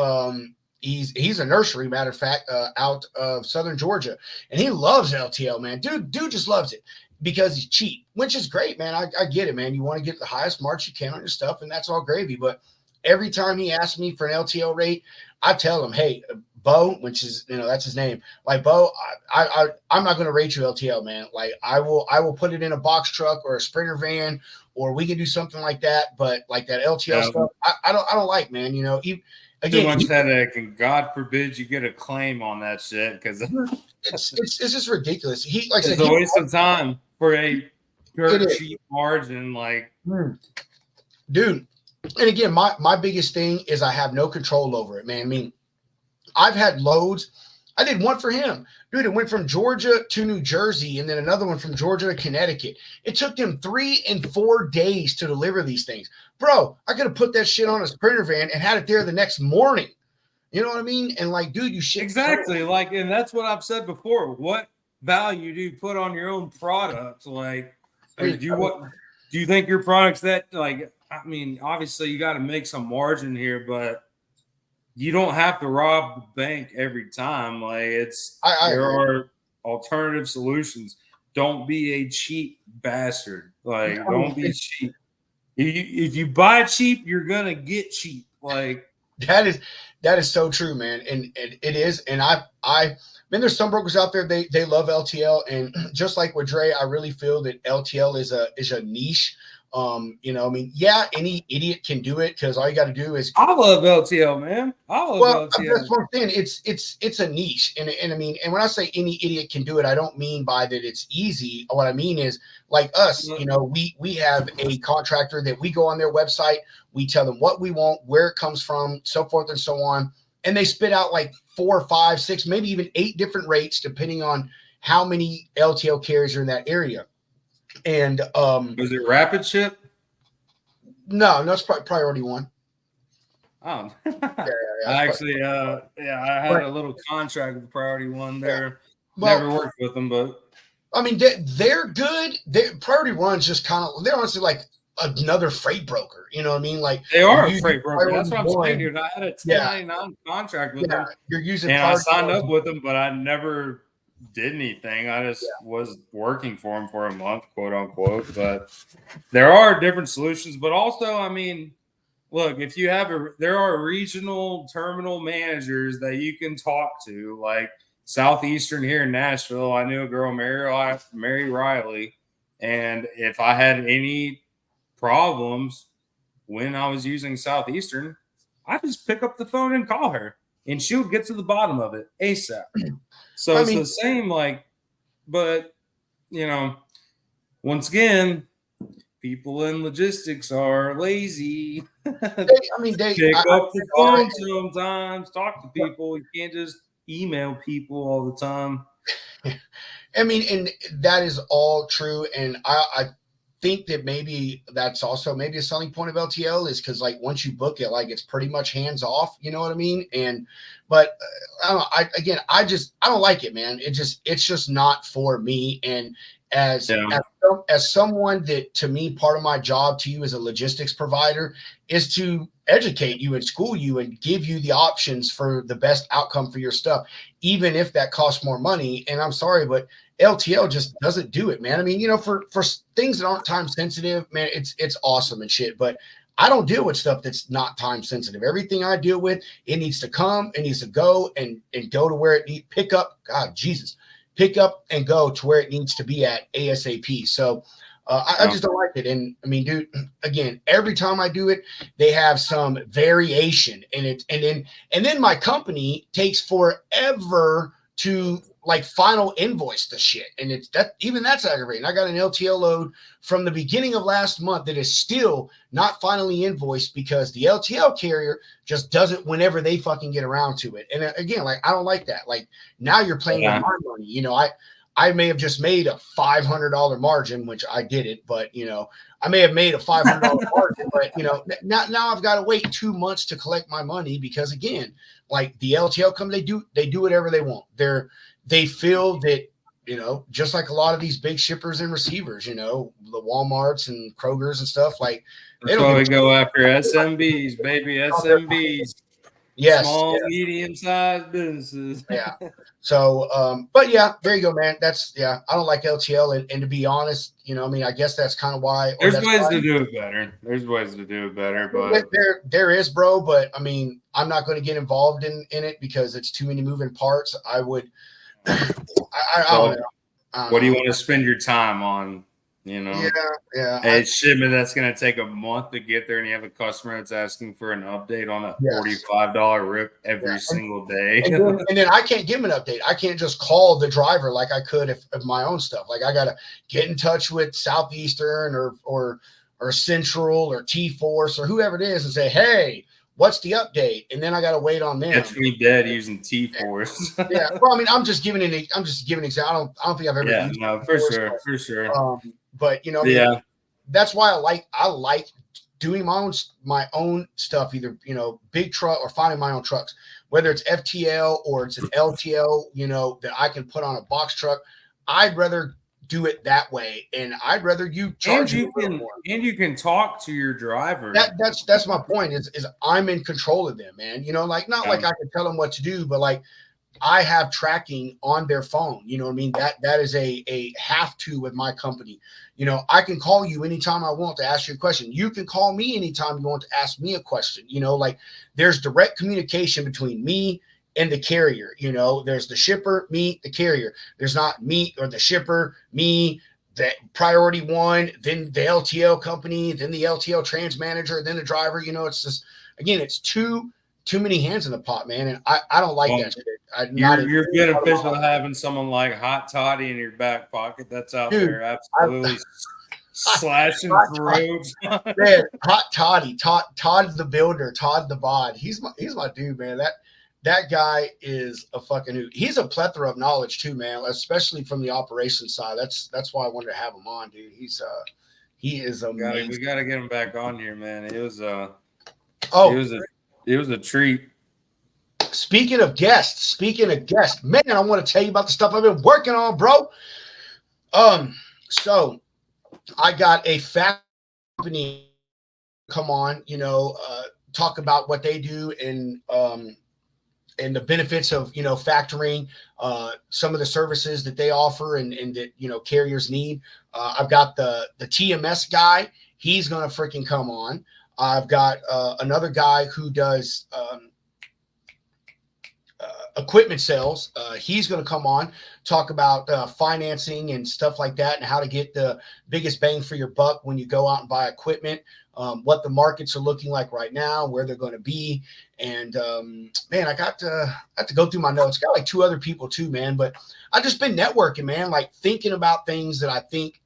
Speaker 2: He's a nursery, matter of fact, out of Southern Georgia, and he loves LTL, man. Dude just loves it because he's cheap, which is great, man. I get it, man. You want to get the highest marks you can on your stuff, and that's all gravy. But every time he asks me for an LTL rate, I tell him, hey, Bo, which is that's his name. Like Bo, I'm not going to rate you LTL, man. Like I will put it in a box truck or a sprinter van, or we can do something like that. But like that LTL stuff, I don't like, man.
Speaker 1: Too much headache, and God forbid you get a claim on that shit because
Speaker 2: it's just ridiculous.
Speaker 1: It's a waste of time for a dirt cheap margin. Like,
Speaker 2: dude, and again, my biggest thing is I have no control over it, man. I mean, I've had loads. I did one for him. Dude, it went from Georgia to New Jersey and then another one from Georgia to Connecticut. It took them 3 and 4 days to deliver these things. Bro, I could have put that shit on a sprinter van and had it there the next morning. You know what I mean? And like, dude, you shit.
Speaker 1: Exactly. Like, and that's what I've said before. What value do you put on your own product? Like, do you think your product's that, like, I mean, obviously you got to make some margin here, but you don't have to rob the bank every time. Like there are alternative solutions. Don't be a cheap bastard. Like don't be cheap. If you buy cheap, you're gonna get cheap. Like
Speaker 2: that is so true, man. And it is. And I mean, there's some brokers out there, they love LTL, and just like with Dre, I really feel that LTL is a niche. I mean, yeah, any idiot can do it because all you got to do is.
Speaker 1: I love LTL, man. I love LTL.
Speaker 2: That's what I'm saying. It's a niche, and I mean, and when I say any idiot can do it, I don't mean by that it's easy. What I mean is, like us, we have a contractor that we go on their website, we tell them what we want, where it comes from, so forth and so on, and they spit out like 4, 5, 6, maybe even 8 different rates depending on how many LTL carriers are in that area. And
Speaker 1: was it Rapid Ship?
Speaker 2: No, it's priority one.
Speaker 1: Oh, I actually, I had a little contract with the priority one there. Never worked with them, but
Speaker 2: I mean, they're good. Priority one's just kind of, they're honestly like another freight broker. You know what I mean? Like
Speaker 1: they are a freight broker. That's what I'm saying, dude. I had a 1099 contract with them.
Speaker 2: You're using,
Speaker 1: and I signed up with them, but I never did anything. I just was working for them for a month, quote unquote. But there are different solutions. But also, I mean, look, if you have there are regional terminal managers that you can talk to, like Southeastern here in Nashville. I knew a girl, Mary Riley, and if I had any problems when I was using Southeastern, I just pick up the phone and call her, and she would get to the bottom of it ASAP. So it's the same, like, but once again, people in logistics are lazy.
Speaker 2: They
Speaker 1: pick up the phone sometimes, talk to people. You can't just email people all the time.
Speaker 2: I mean, and that is all true. And I think that maybe that's also maybe a selling point of LTL is because like once you book it, like it's pretty much hands off. You know what I mean? But I don't know. I don't like it, man. It's just not for me. And as someone that, to me, part of my job to you as a logistics provider is to educate you and school you and give you the options for the best outcome for your stuff, even if that costs more money. And I'm sorry, but LTL just doesn't do it, man. I mean, for things that aren't time sensitive, man, it's awesome and shit. But I don't deal with stuff that's not time sensitive. Everything I deal with, it needs to come, it needs to go and go to where it needs, pick up. God, Jesus, pick up and go to where it needs to be at ASAP. So I just don't like it. And I mean, dude, again, every time I do it, they have some variation in it, and then my company takes forever to like final invoice the shit, and that's aggravating. I got an LTL load from the beginning of last month that is still not finally invoiced because the LTL carrier just does it whenever they fucking get around to it. And again, like, I don't like that. Like, now you're playing with my money. I may have just made a $500 margin, which I didn't, but I may have made a $500 margin, but now I've got to wait 2 months to collect my money because, again, like the LTL company, they do whatever they want. They feel that, just like a lot of these big shippers and receivers, the Walmarts and Krogers and stuff, like,
Speaker 1: that's why we go after SMBs, baby, SMBs.
Speaker 2: Yes.
Speaker 1: Small, medium-sized businesses.
Speaker 2: Yeah. So, but yeah, there you go, man. I don't like LTL. And to be honest, I guess that's kind of why.
Speaker 1: There's ways to do it better. But
Speaker 2: there is, bro. But I mean, I'm not going to get involved in it because it's too many moving parts. I would, I don't know.
Speaker 1: What do you want to spend your time on?
Speaker 2: Yeah.
Speaker 1: A shipment that's going to take a month to get there, and you have a customer that's asking for an update on a $45 rip every single day.
Speaker 2: And then I can't give him an update. I can't just call the driver like I could if my own stuff. Like, I got to get in touch with Southeastern or Central or T-Force or whoever it is and say, hey, what's the update? And then I got to wait on them.
Speaker 1: Catch me dead using T-Force.
Speaker 2: Yeah. Well, I mean, I'm just giving an example. I don't think I've ever used
Speaker 1: it for sure.
Speaker 2: But that's why I like doing my own stuff, either big truck or finding my own trucks, whether it's FTL or it's an LTL, that I can put on a box truck. I'd rather do it that way, and I'd rather you charge
Speaker 1: you can talk to your driver.
Speaker 2: That's my point. Is I'm in control of them, man. Like, not like I can tell them what to do, but like, I have tracking on their phone. You know what I mean? That is a have to with my company. I can call you anytime I want to ask you a question. You can call me anytime you want to ask me a question. Like, there's direct communication between me and the carrier. There's the shipper, me, the carrier. There's not me or the shipper, me, the priority one, then the LTL company, then the LTL trans manager, then the driver. It's just, again, it's too many hands in the pot, man. And I don't like that shit.
Speaker 1: You're beneficial to having someone like Hot Toddy in your back pocket that's out there absolutely slashing throats.
Speaker 2: Man, Hot Toddy, Todd the builder, Todd the bod. He's my dude, man. That guy is a fucking hoot. He's a plethora of knowledge too, man, especially from the operations side. That's why I wanted to have him on, dude. He is amazing.
Speaker 1: We gotta get him back on here, man. It was a treat.
Speaker 2: Speaking of guests, man, I want to tell you about the stuff I've been working on, bro. So I got a company come on, talk about what they do and the benefits of, factoring, some of the services that they offer and that, carriers need. I've got the TMS guy. He's going to freaking come on. I've got another guy who does equipment sales. He's going to come on, talk about financing and stuff like that and how to get the biggest bang for your buck when you go out and buy equipment, what the markets are looking like right now, where they're going to be. And man, I have to go through my notes. Got like 2 other people too, man. But I've just been networking, man, like thinking about things that I think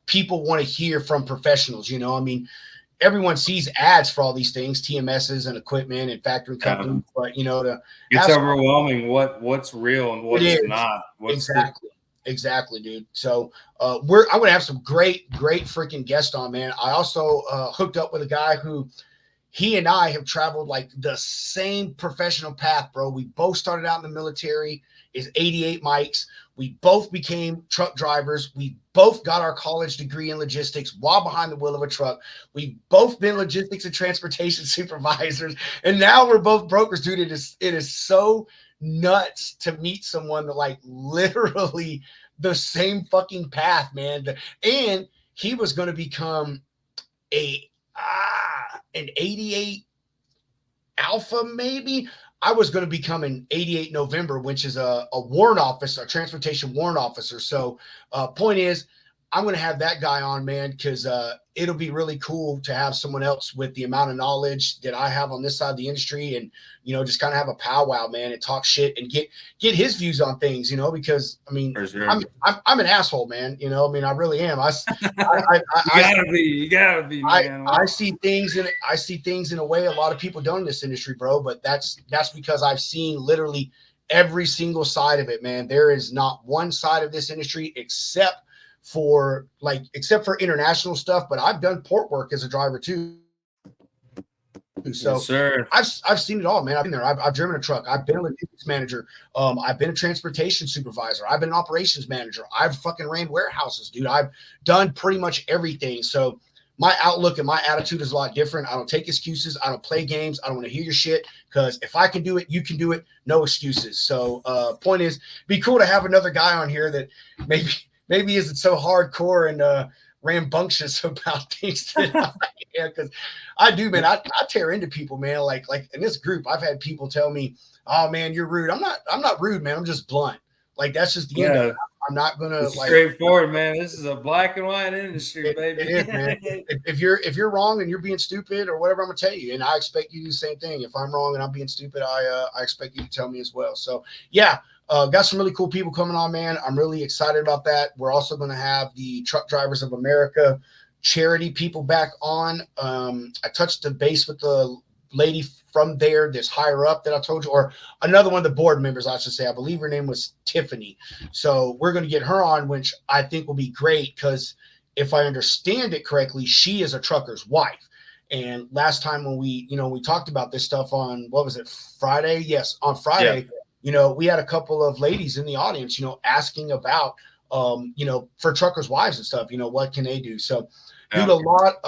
Speaker 2: people want to hear from professionals. I mean, everyone sees ads for all these things, TMSs and equipment and factory companies, but
Speaker 1: it's overwhelming what's real and what's not.
Speaker 2: Exactly, dude. So I'm going to have some great freaking guests on, man. I also hooked up with a guy who he and I have traveled like the same professional path, bro. We both started out in the military. It's 88 mics. We both became truck drivers. We both got our college degree in logistics while behind the wheel of a truck. We've both been logistics and transportation supervisors. And now we're both brokers, dude. It is so nuts to meet someone that like literally the same fucking path, man. And he was going to become an 88 Alpha, maybe. I was going to become an 88 November, which is a warrant officer, a transportation warrant officer. So, point is, I'm going to have that guy on, man, because it'll be really cool to have someone else with the amount of knowledge that I have on this side of the industry, and just kind of have a powwow, man, and talk shit and get his views on things, because I mean,
Speaker 1: sure.
Speaker 2: I'm an asshole, man. I mean, I really am.
Speaker 1: You gotta be, man.
Speaker 2: I see things in a way a lot of people don't in this industry, bro. But that's because I've seen literally every single side of it, man. There is not one side of this industry except for international stuff. But I've done port work as a driver too. So
Speaker 1: yes, sir.
Speaker 2: I've seen it all, man. I've been there. I've driven a truck. I've been a logistics manager. I've been a transportation supervisor. I've been an operations manager. I've fucking ran warehouses, dude. I've done pretty much everything. So my outlook and my attitude is a lot different. I don't take excuses. I don't play games. I don't want to hear your shit, because if I can do it, you can do it. No excuses. So point is, be cool to have another guy on here that maybe isn't so hardcore and rambunctious about things that because I do, man. I tear into people, man. Like in this group, I've had people tell me, "Oh man, you're rude." I'm not rude, man. I'm just blunt. Like that's just the end of it. I'm not gonna
Speaker 1: straightforward, man. This is a black and white industry, baby.
Speaker 2: It is, man. If you're wrong and you're being stupid or whatever, I'm gonna tell you, and I expect you to do the same thing. If I'm wrong and I'm being stupid, I expect you to tell me as well. So yeah. Got some really cool people coming on, man. I'm really excited about that. We're also going to have the Truck Drivers of America charity people back on. I touched the base with the lady from there that's higher up that I told you, or another one of the board members, I should say. I believe her name was Tiffany. So we're going to get her on, which I think will be great because if I understand it correctly, she is a trucker's wife. And last time when we talked about this stuff on, what was it, Friday? Yes, on Friday. Yeah. We had a couple of ladies in the audience, asking about, for truckers' wives and stuff, what can they do? So, dude, a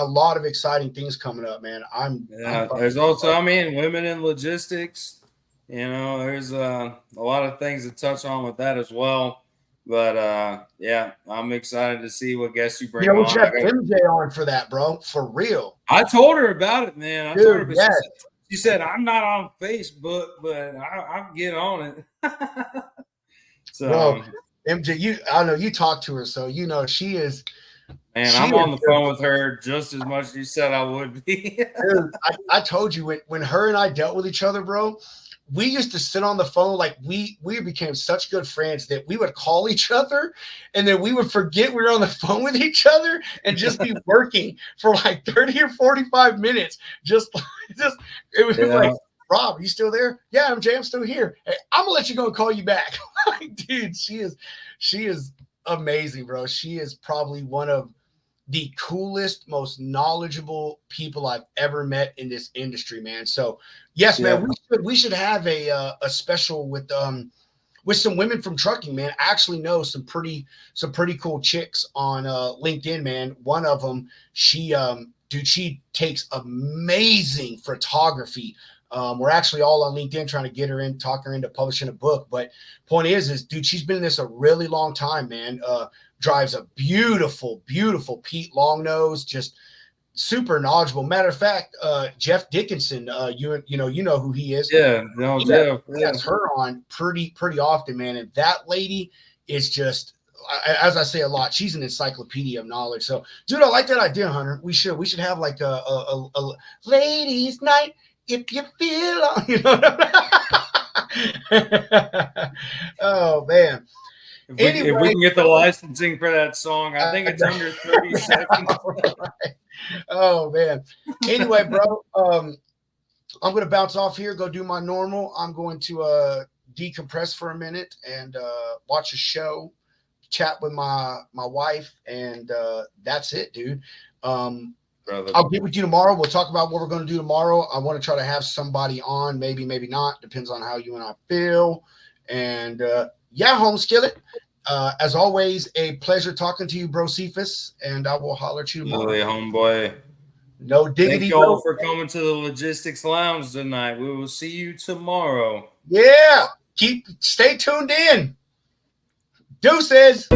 Speaker 2: lot of exciting things coming up, man.
Speaker 1: There's also, women in logistics, there's a lot of things to touch on with that as well. But I'm excited to see what guests you bring on.
Speaker 2: We should have MJ on for that, bro. For real.
Speaker 1: I told her about it, man. I told her, but she said, I'm not on Facebook, but I'll get on it. So,
Speaker 2: bro, MJ, I know you talked to her, so she is.
Speaker 1: Man, I'm on the phone with her just as much as you said I would be.
Speaker 2: Dude, I told you when her and I dealt with each other, bro, we used to sit on the phone like we became such good friends that we would call each other and then we would forget we were on the phone with each other and just be working for like 30 or 45 minutes. It was like, Rob, you still there? Yeah, MJ, I'm still here. Hey, I'm gonna let you go and call you back. Like, dude, she is amazing, bro. She is probably one of the coolest, most knowledgeable people I've ever met in this industry, man. So yes, man, we should have a special with some women from trucking, man. I actually know some pretty cool chicks on LinkedIn, man. One of them, she takes amazing photography. We're actually all on LinkedIn trying to talk her into publishing a book. But point is, dude, she's been in this a really long time, man. Drives a beautiful, beautiful Pete Longnose, just super knowledgeable. Matter of fact, Jeff Dickinson, you know who he is.
Speaker 1: Yeah, no, Jeff.
Speaker 2: That's her on pretty often, man. And that lady is just, as I say a lot, she's an encyclopedia of knowledge. So, dude, I like that idea, Hunter. We should have like a ladies' night if you feel, Oh man.
Speaker 1: If we can get the licensing for that song, I think it's under 30 seconds.
Speaker 2: Right. Oh man. Anyway, bro, I'm gonna bounce off here, go do my normal. I'm going to decompress for a minute and watch a show, chat with my wife, and that's it, dude. I'll get with you tomorrow. We'll talk about what we're going to do tomorrow. I want to try to have somebody on, maybe not. Depends on how you and I feel. And home skillet. As always, a pleasure talking to you, bro Cephas, and I will holler at you tomorrow.
Speaker 1: Really, homeboy.
Speaker 2: No diggity.
Speaker 1: Thank y'all for coming to the Logistics Lounge tonight. We will see you tomorrow.
Speaker 2: Yeah. stay tuned in. Deuces.